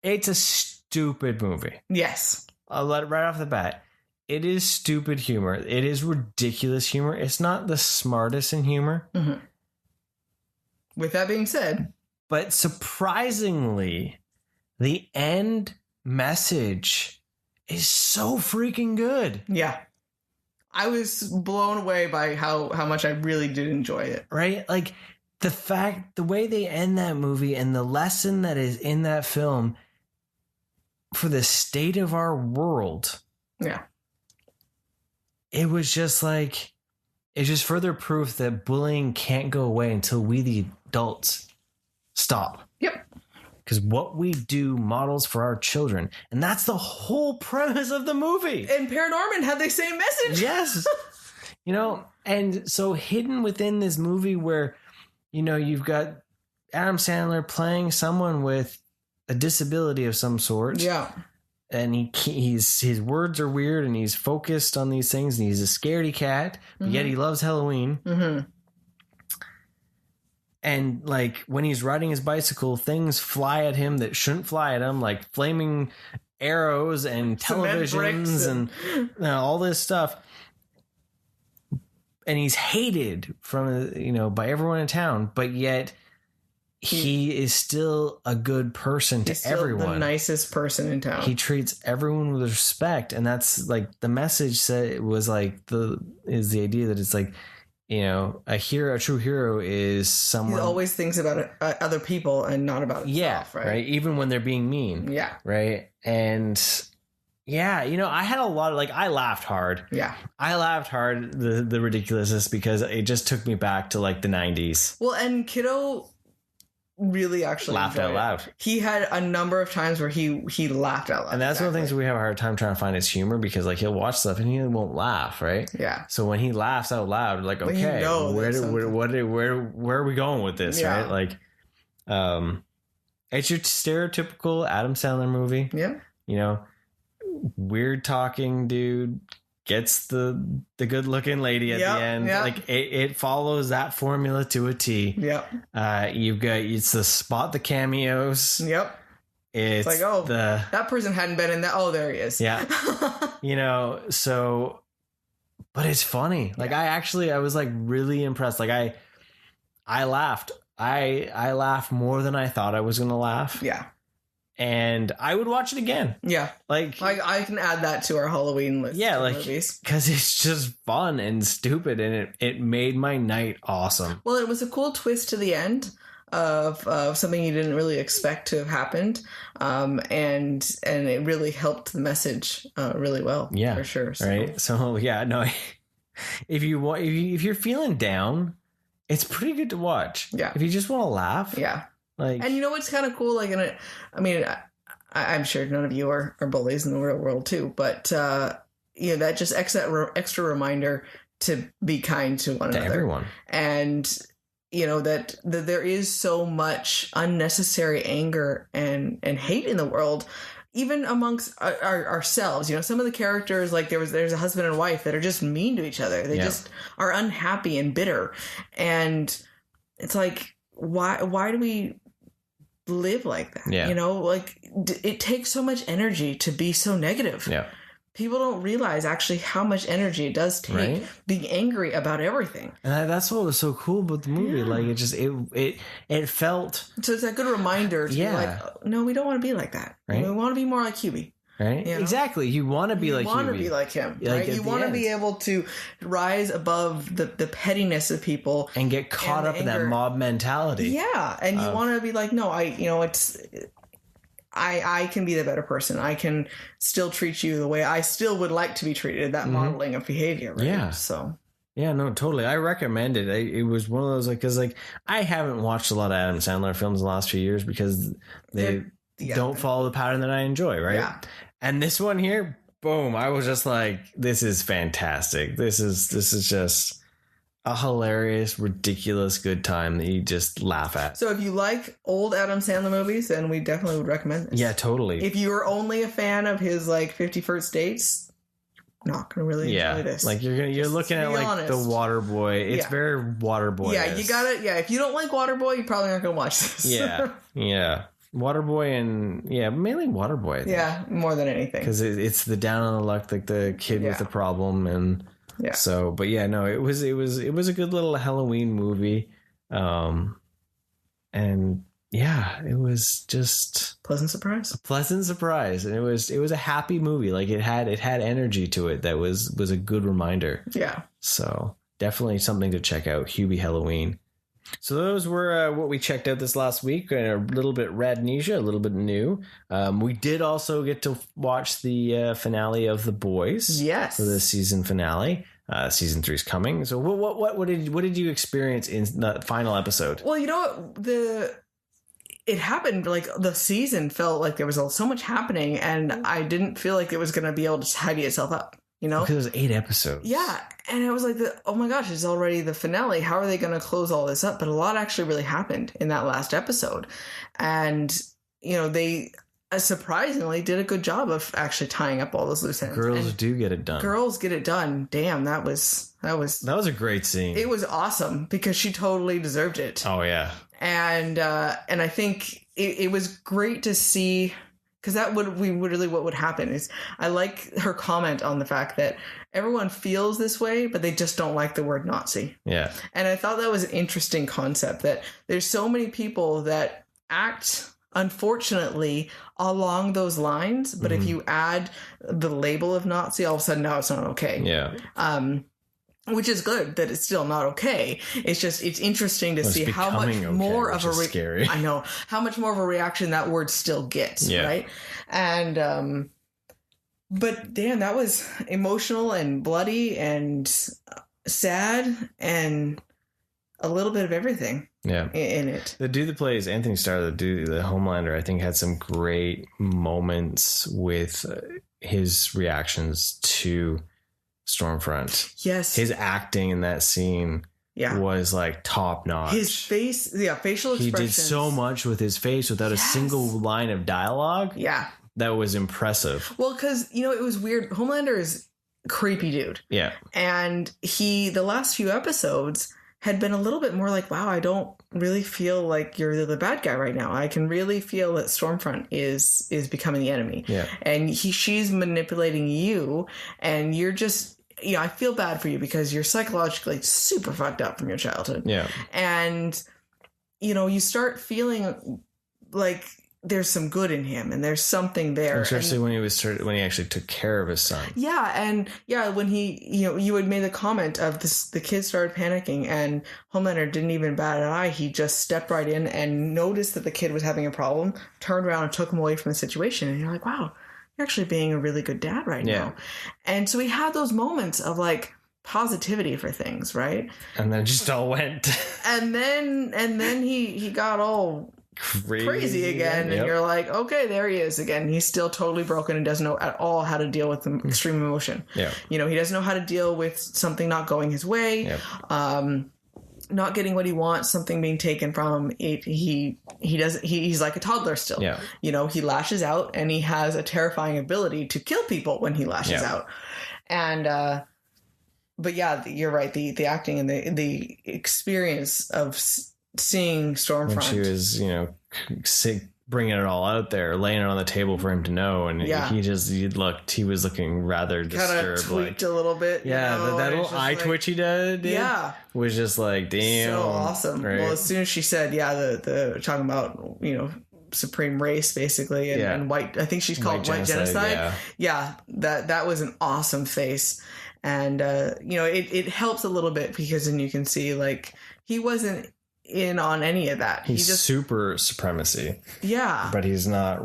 It's a stupid movie.
Yes.
I'll let it right off the bat. it is stupid humor. It is ridiculous humor. It's not the smartest in humor.
Mm-hmm. With that being said,
but surprisingly, the end message is so freaking good.
Yeah. I was blown away by how much I really did enjoy it.
Right? Like the way they end that movie and the lesson that is in that film for the state of our world.
Yeah.
It was just like, it's just further proof that bullying can't go away until we, the adults, stop.
Yep.
Because what we do models for our children. And that's the whole premise of the movie.
And ParaNorman had the same message.
Yes. And so hidden within this movie where, you've got Adam Sandler playing someone with a disability of some sort.
Yeah.
And his words are weird and he's focused on these things and he's a scaredy cat, but yet he loves Halloween.
Mm-hmm.
And like when he's riding his bicycle, things fly at him that shouldn't fly at him, like flaming arrows and televisions and all this stuff. And he's hated from, by everyone in town, but yet he is still a good person to everyone.
The nicest person in town.
He treats everyone with respect. And that's like the message was like the idea that it's like, a true hero is someone
he always thinks about other people and not about himself,
right? Even when they're being mean.
Yeah.
Right. And yeah, I had a lot of I laughed hard.
Yeah.
I laughed hard, the ridiculousness, because it just took me back to like the 90s.
Well, and Kiddo really actually
laughed out loud.
He had a number of times where he laughed out loud.
And that's one of the things we have a hard time trying to find his humor, because like he'll watch stuff and he won't laugh, right?
Yeah.
So when he laughs out loud, like, okay, where are we going with this, right? Like, it's your stereotypical Adam Sandler movie.
Yeah.
Weird talking dude gets the good looking lady at the end.
Yep.
Like it follows that formula to a T.
Yep.
It's the spot the cameos.
Yep.
It's like,
that person hadn't been in that. Oh, there he is.
Yeah. So, but it's funny. Like I was like really impressed. Like I laughed. I laughed more than I thought I was going to laugh.
Yeah.
And I would watch it again.
Yeah.
Like
I can add that to our Halloween list.
Yeah, like,
movies.
Because it's just fun and stupid, and it made my night awesome.
Well, it was a cool twist to the end of something you didn't really expect to have happened. And it really helped the message really well.
Yeah.
For sure. So.
Right. So yeah, no, if you're feeling down, it's pretty good to watch.
Yeah.
If you just want to laugh.
Yeah.
Like,
and what's kind of cool, like, I'm sure none of you are bullies in the real world too, but that just extra reminder to be kind to one another,
everyone, and
that there is so much unnecessary anger and hate in the world, even amongst ourselves. Some of the characters, like there's a husband and wife that are just mean to each other. They just are unhappy and bitter, and it's like, why do we live like that?
Yeah.
It takes so much energy to be so negative.
Yeah.
People don't realize actually how much energy it does take being angry about everything.
And that's what was so cool about the movie. Yeah. Like it felt.
So it's a good reminder to be like, no, we don't want to be like that.
Right.
We want to be more like Hubie.
Right. Exactly. You want to be like Hubie.
You want to be like him. Right? You want to be able to rise above the pettiness of people
and get caught up in that mob mentality.
Yeah. And you want to be like, no, I can be the better person. I can still treat you the way I still would like to be treated. That modeling of behavior. Right? Yeah. So.
Yeah, no, totally. I recommend it. It was one of those, like, because like I haven't watched a lot of Adam Sandler films in the last few years because they don't follow the pattern that I enjoy. Right. Yeah. And this one here, boom, I was just like, this is fantastic. This is just a hilarious, ridiculous good time that you just laugh at.
So if you like old Adam Sandler movies, then we definitely would recommend this.
Yeah, totally.
If you're only a fan of his like 50 First Dates, not gonna really enjoy this.
Like you're looking at like honest. The Waterboy. It's very Waterboy.
Yeah, you gotta. Yeah, if you don't like Waterboy, you probably aren't gonna watch this.
Yeah. Waterboy and mainly Waterboy. I think.
Yeah, more than anything.
Because it's the down on the luck, like the kid with the problem, and so. But yeah, no, it was a good little Halloween movie, and yeah, it was just
pleasant surprise.
A pleasant surprise, and it was a happy movie. Like it had energy to it that was a good reminder.
Yeah.
So definitely something to check out. Hubie Halloween. So those were what we checked out this last week. A little bit RADnesia, a little bit new. We did also get to watch the finale of The Boys.
Yes.
For the season finale. Season 3 is coming. So what did you experience in the final episode?
Well, you know what? It happened like the season felt like there was so much happening, and I didn't feel like it was going to be able to tidy itself up. You know,
because it was 8 episodes.
Yeah, and I was like, "Oh my gosh, it's already the finale. How are they going to close all this up?" But a lot actually really happened in that last episode, and you know they surprisingly did a good job of actually tying up all those loose ends.
Girls do get it done.
Girls get it done. Damn, that was
a great scene.
It was awesome because she totally deserved it.
Oh yeah,
and I think it was great to see. Because what would happen is I like her comment on the fact that everyone feels this way, but they just don't like the word Nazi.
Yeah.
And I thought that was an interesting concept, that there's so many people that act, unfortunately, along those lines. But if you add the label of Nazi, all of a sudden now it's not okay.
Yeah.
Which is good that it's still not okay. It's just, it's interesting to see how much more of a I know how much more of a reaction that word still gets, right? And but damn, that was emotional and bloody and sad and a little bit of everything.
Yeah,
in it.
The dude that plays Anthony Starr, the Homelander, I think had some great moments with his reactions to Stormfront.
Yes.
His acting in that scene was like top notch.
His face, facial expressions.
He did so much with his face without a single line of dialogue.
Yeah.
That was impressive.
Well, because, it was weird. Homelander is a creepy dude.
Yeah.
And the last few episodes had been a little bit more like, wow, I don't really feel like you're the bad guy right now. I can really feel that Stormfront is becoming the enemy.
Yeah.
And she's manipulating you, and you're just, I feel bad for you because you're psychologically super fucked up from your childhood.
Yeah.
And, you start feeling like there's some good in him and there's something there.
Especially when he actually took care of his son.
Yeah. And when he, you had made the comment of this, the kids started panicking and Homelander didn't even bat an eye. He just stepped right in and noticed that the kid was having a problem, turned around and took him away from the situation. And you're like, wow, you're actually being a really good dad right now. And so he had those moments of like positivity for things. Right.
And then it just all went.
and then he got all crazy again. And you're like, okay, there he is again. He's still totally broken and doesn't know at all how to deal with the extreme emotion.
Yeah.
He doesn't know how to deal with something not going his way, not getting what he wants, something being taken from him. He's like a toddler still.
Yeah.
He lashes out and he has a terrifying ability to kill people when he lashes out. And but yeah, you're right. The acting and the experience of seeing Stormfront.
When she was, bringing it all out there, laying it on the table for him to know, and he was looking rather disturbed.
Kind of tweaked a little bit.
Yeah, that little eye twitch he did.
Yeah,
was just like, damn,
so awesome.
Right?
Well, as soon as she said, the talking about supreme race basically and white, I think she's called white genocide. Yeah, that was an awesome face, and it helps a little bit because then you can see like he wasn't in on any of that.
He's just super supremacy.
Yeah.
But he's not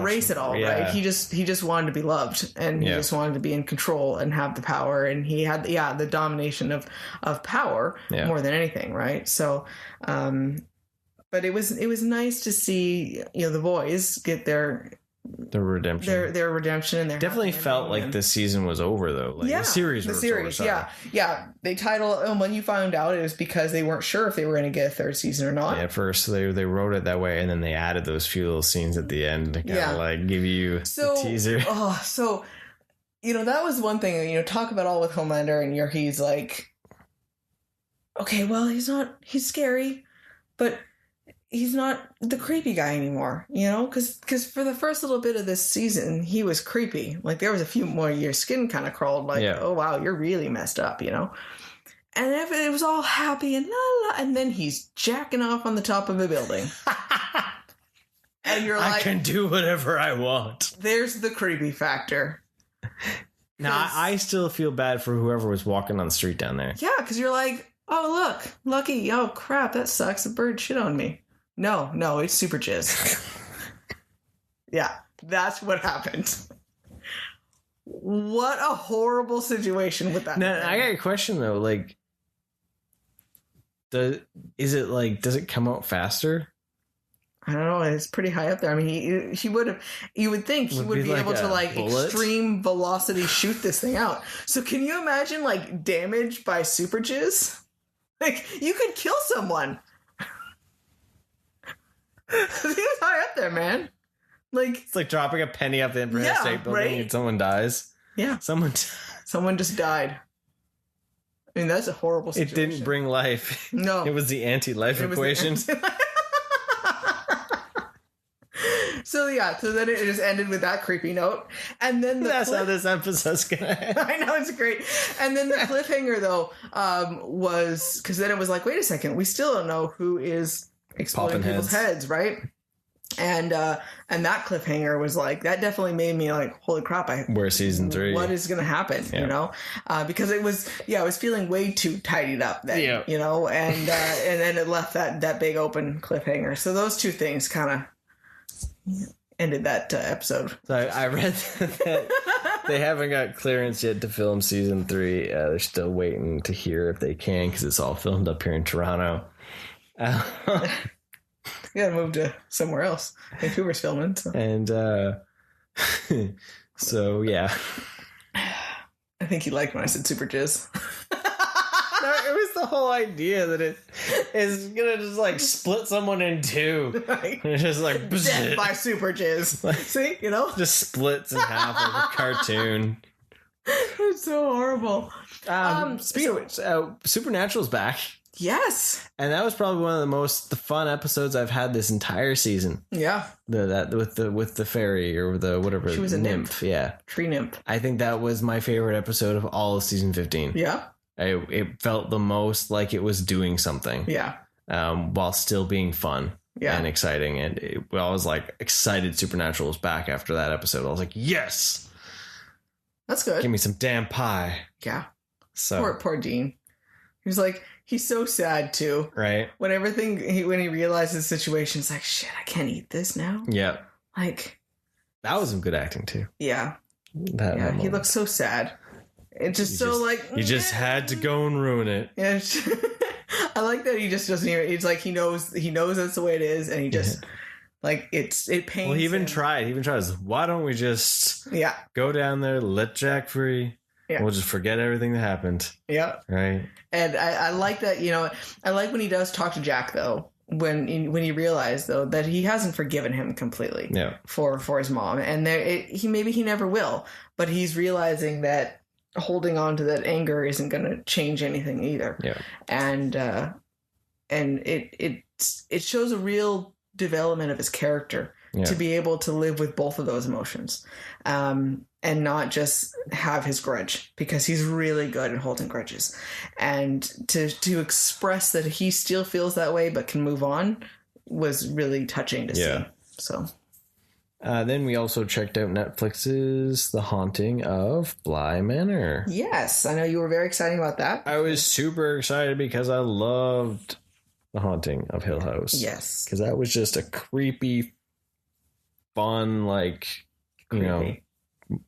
race at all, right? He just wanted to be loved and he just wanted to be in control and have the power, and he had the domination of power more than anything, right? So but it was nice to see, the boys get their
redemption.
Their redemption, and their
definitely felt like the season was over though. Like the series was over.
Yeah. They titled, and when you found out, it was because they weren't sure if they were going to get a third season or not.
Yeah, at first they wrote it that way, and then they added those few little scenes at the end to kind of like give you a teaser.
So that was one thing. Talk about all with Homelander, and he's like, okay, well, he's scary, but he's not the creepy guy anymore, you know? Because for the first little bit of this season, he was creepy. Like, there was a few more, your skin kind of crawled, like, oh, wow, you're really messed up, you know? And it was all happy and la la, and then he's jacking off on the top of a building. And you're like,
I can do whatever I want.
There's the creepy factor.
Now, I still feel bad for whoever was walking on the street down there.
Yeah, because you're like, oh, look, lucky. Oh, crap, that sucks. A bird shit on me. No, it's super jizz. Yeah, that's what happened. What a horrible situation with that.
Now, I got a question, though. Like, does it come out faster?
I don't know. It's pretty high up there. I mean, he would have. You would think he would be like able to like bullet? Extreme velocity shoot this thing out. So can you imagine like damage by super jizz? Like you could kill someone. He was high up there, man. Like
it's like dropping a penny off the Empire State Building and someone dies.
Yeah, someone just died. I mean, that's a horrible situation.
It didn't bring life.
No,
it was the anti-life equation.
So then it just ended with that creepy note, and then
that's how this episode's gonna end.
I know, it's great. And then the cliffhanger though was because then it was like, wait a second, we still don't know who is exploding people's heads, right? And that cliffhanger was like, that definitely made me like, holy crap!
We're season 3.
What is gonna happen? Yeah. You know, because it was feeling way too tidied up then, you know, and then it left that big open cliffhanger. So those two things kind of ended that episode.
So I read that they haven't got clearance yet to film season 3. They're still waiting to hear if they can because it's all filmed up here in Toronto.
You gotta move to somewhere else. Vancouver's filming. So.
And so, yeah.
I think he liked when I said super jizz.
No, it was the whole idea that it is gonna just like split someone in two. Right. It's just like
death by super jizz. Like, see, you know,
just splits in half like a cartoon.
It's so horrible.
Supernatural's back.
Yes,
and that was probably one of the fun episodes I've had this entire season.
Yeah,
that with the fairy or the whatever.
She was a nymph.
Yeah,
tree nymph.
I think that was my favorite episode of all of season 15.
Yeah.
It felt the most like it was doing something.
Yeah.
While still being fun. Yeah. And exciting. And I was like excited Supernatural was back after that episode. I was like, yes.
That's good.
Give me some damn pie.
Yeah.
So
poor Dean. He was like, he's so sad too.
Right.
When he realizes the situation, it's like, shit, I can't eat this now.
Yeah.
Like.
That was some good acting too.
Yeah. He looks so sad. It's just
he just had to go and ruin it.
Yeah, I like that he just doesn't even. It's like he knows that's the way it is, and he just like it pains.
Well, he even tried. Why don't we just go down there, let Jack free? Yeah. We'll just forget everything that happened.
Yeah.
Right.
And I like that. You know, I like when he does talk to Jack though. When he realized though that he hasn't forgiven him completely. Yeah. For his mom, and he never will, but he's realizing that. Holding on to that anger isn't going to change anything either. Yeah. And it shows a real development of his character to be able to live with both of those emotions, and not just have his grudge, because he's really good at holding grudges, and to express that he still feels that way but can move on was really touching to see. So.
Then we also checked out Netflix's The Haunting of Bly Manor.
Yes, I know you were very excited about that.
I was super excited because I loved The Haunting of Hill House.
Yes.
Because that was just a creepy, fun,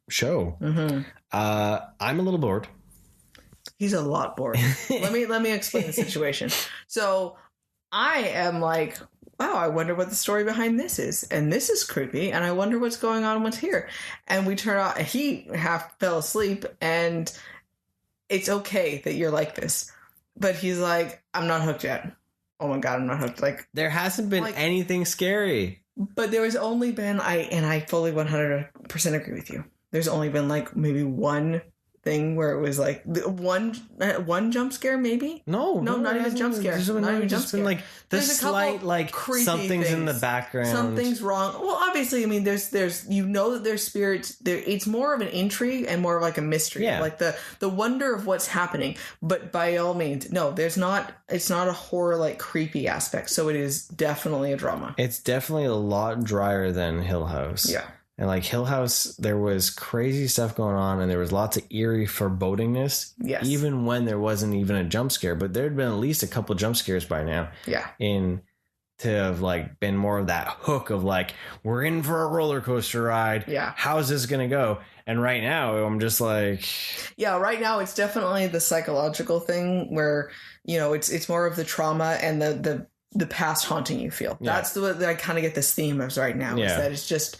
show. Mm-hmm. I'm a little bored.
He's a lot bored. Let me explain the situation. So I am like... wow, I wonder what the story behind this is. And this is creepy. And I wonder what's going on with here. And we turn out, he half fell asleep, and it's okay that you're like this. But he's like, I'm not hooked yet. Oh my God, I'm not hooked. Like,
there hasn't been anything scary.
But there has only been, I fully 100% agree with you. There's only been like maybe one thing where it was like one jump scare, maybe?
No,
not even jump scare. Not even jump scare.
Like the slight, like something's in the background.
Something's wrong. Well, obviously, I mean, there's that there's spirits. It's more of an intrigue and more of like a mystery, like the wonder of what's happening. But by all means, no, there's not. It's not a horror like creepy aspect. So it is definitely a drama.
It's definitely a lot drier than Hill House.
Yeah.
And like Hill House, there was crazy stuff going on, and there was lots of eerie forebodingness.
Yes.
Even when there wasn't even a jump scare, but there had been at least a couple jump scares by now.
Yeah.
To have like been more of that hook of like, we're in for a roller coaster ride.
Yeah.
How's this gonna go? And right now, I'm just like,
yeah. Right now, it's definitely the psychological thing where it's more of the trauma and the past haunting you feel.
Yeah.
That's what I kind of get this theme of right now, is that it's just,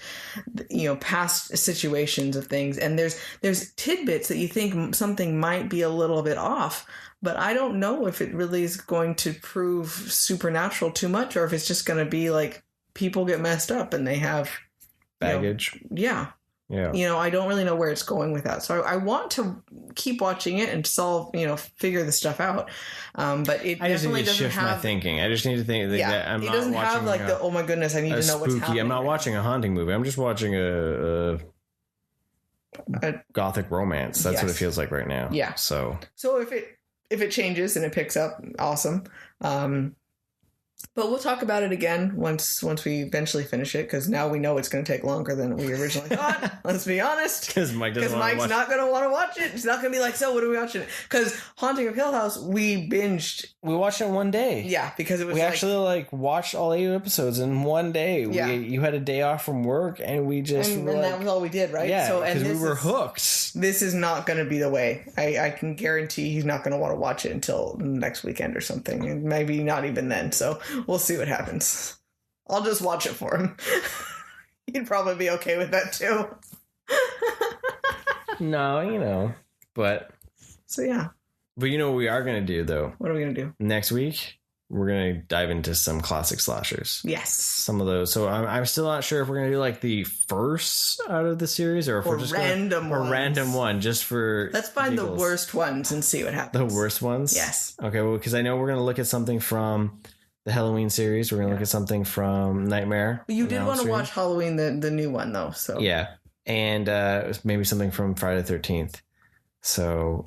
past situations of things. And there's tidbits that you think something might be a little bit off, but I don't know if it really is going to prove supernatural too much, or if it's just going to be like people get messed up and they have
baggage.
Yeah. I don't really know where it's going with that. So I want to keep watching it and figure the stuff out. But it
I just
definitely
need to
doesn't
shift
have
my thinking. I just need to think that I'm
it
not
doesn't
watching
have like oh my goodness, I need to know what's happening.
I'm not watching a haunting movie. I'm just watching a gothic romance. That's what it feels like right now.
Yeah.
So
if it changes and it picks up, awesome. But we'll talk about it again once we eventually finish it, because now we know it's going to take longer than we originally thought. Let's be honest.
Because Mike's
not going to want to watch it. It's not going to be like, so what are we watching? Because Haunting of Hill House, we binged.
We watched it in one day.
Yeah, because it was
actually watched all 8 episodes in one day.
Yeah.
You had a day off from work, and we just
and that was all we did, right?
Yeah, because we were hooked.
This is not going to be the way. I can guarantee he's not going to want to watch it until next weekend or something, and maybe not even then. So we'll see what happens. I'll just watch it for him. He'd probably be okay with that too.
No, but
so yeah.
But what we are going to do though?
What are we going to do
next week? We're going to dive into some classic slashers.
Yes,
some of those. So I'm still not sure if we're going to do like the first out of the series, or if we're just
random
one just for.
Let's find giggles. The worst ones and see what happens.
The worst ones.
Yes.
Okay. Well, because I know we're going to look at something from the Halloween series. We're going to look at something from Nightmare.
You did want to watch Halloween, the new one, though. So
yeah, and maybe something from Friday the 13th. So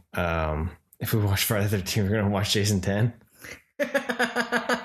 if we watch Friday the 13th, we're going to watch Jason 10. The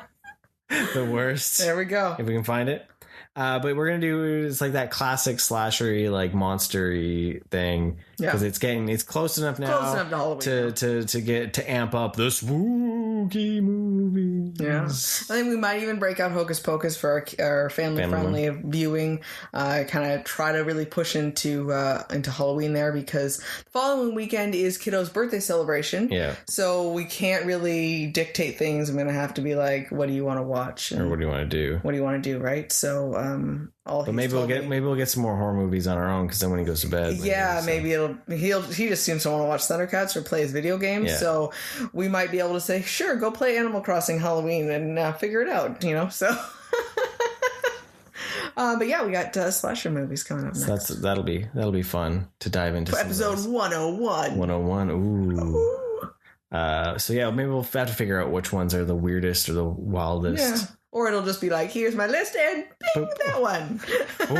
worst.
There we go.
If we can find it. But we're going to do, it's like that classic slashery, like monster-y thing. Because it's close enough now.
Close enough to Halloween.
To amp up the spooky movies.
Yeah. I think we might even break out Hocus Pocus for our family-friendly viewing. Kind of try to really push into Halloween there, because the following weekend is Kiddo's birthday celebration.
Yeah.
So we can't really dictate things. I'm going to have to be like, what do you want to watch?
Or what do you want to do?
What do you want to do, right? So
but maybe we'll get some more horror movies on our own, because then when he goes to bed,
maybe he just seems to want to watch Thundercats or play his video games. Yeah. So we might be able to say, sure, go play Animal Crossing Halloween and figure it out, So but yeah, we got slasher movies coming up next.
So that'll be fun to dive into.
Episode 101.
101. Ooh. So yeah, maybe we'll have to figure out which ones are the weirdest or the wildest. Yeah.
Or it'll just be like, here's my list, and bing, that one.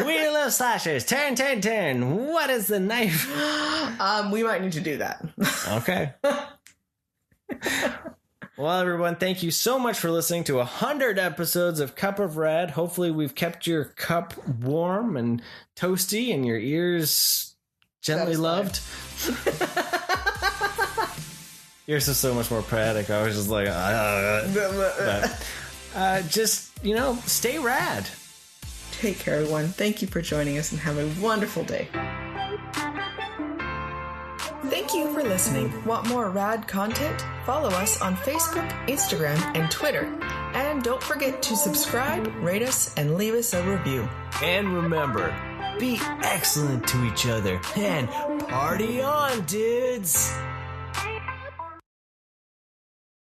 Wheel of Slashers, 10, 10, 10. What is the knife?
We might need to do that.
Okay. Well, everyone, thank you so much for listening to 100 episodes of Cup of Rad. Hopefully we've kept your cup warm and toasty and your ears gently loved. Yours is so much more poetic. I was just like, stay rad.
Take care, everyone. Thank you for joining us, and have a wonderful day. Thank you for listening. Want more rad content? Follow us on Facebook, Instagram, and Twitter. And don't forget to subscribe, rate us, and leave us a review.
And remember, be excellent to each other, and party on, dudes!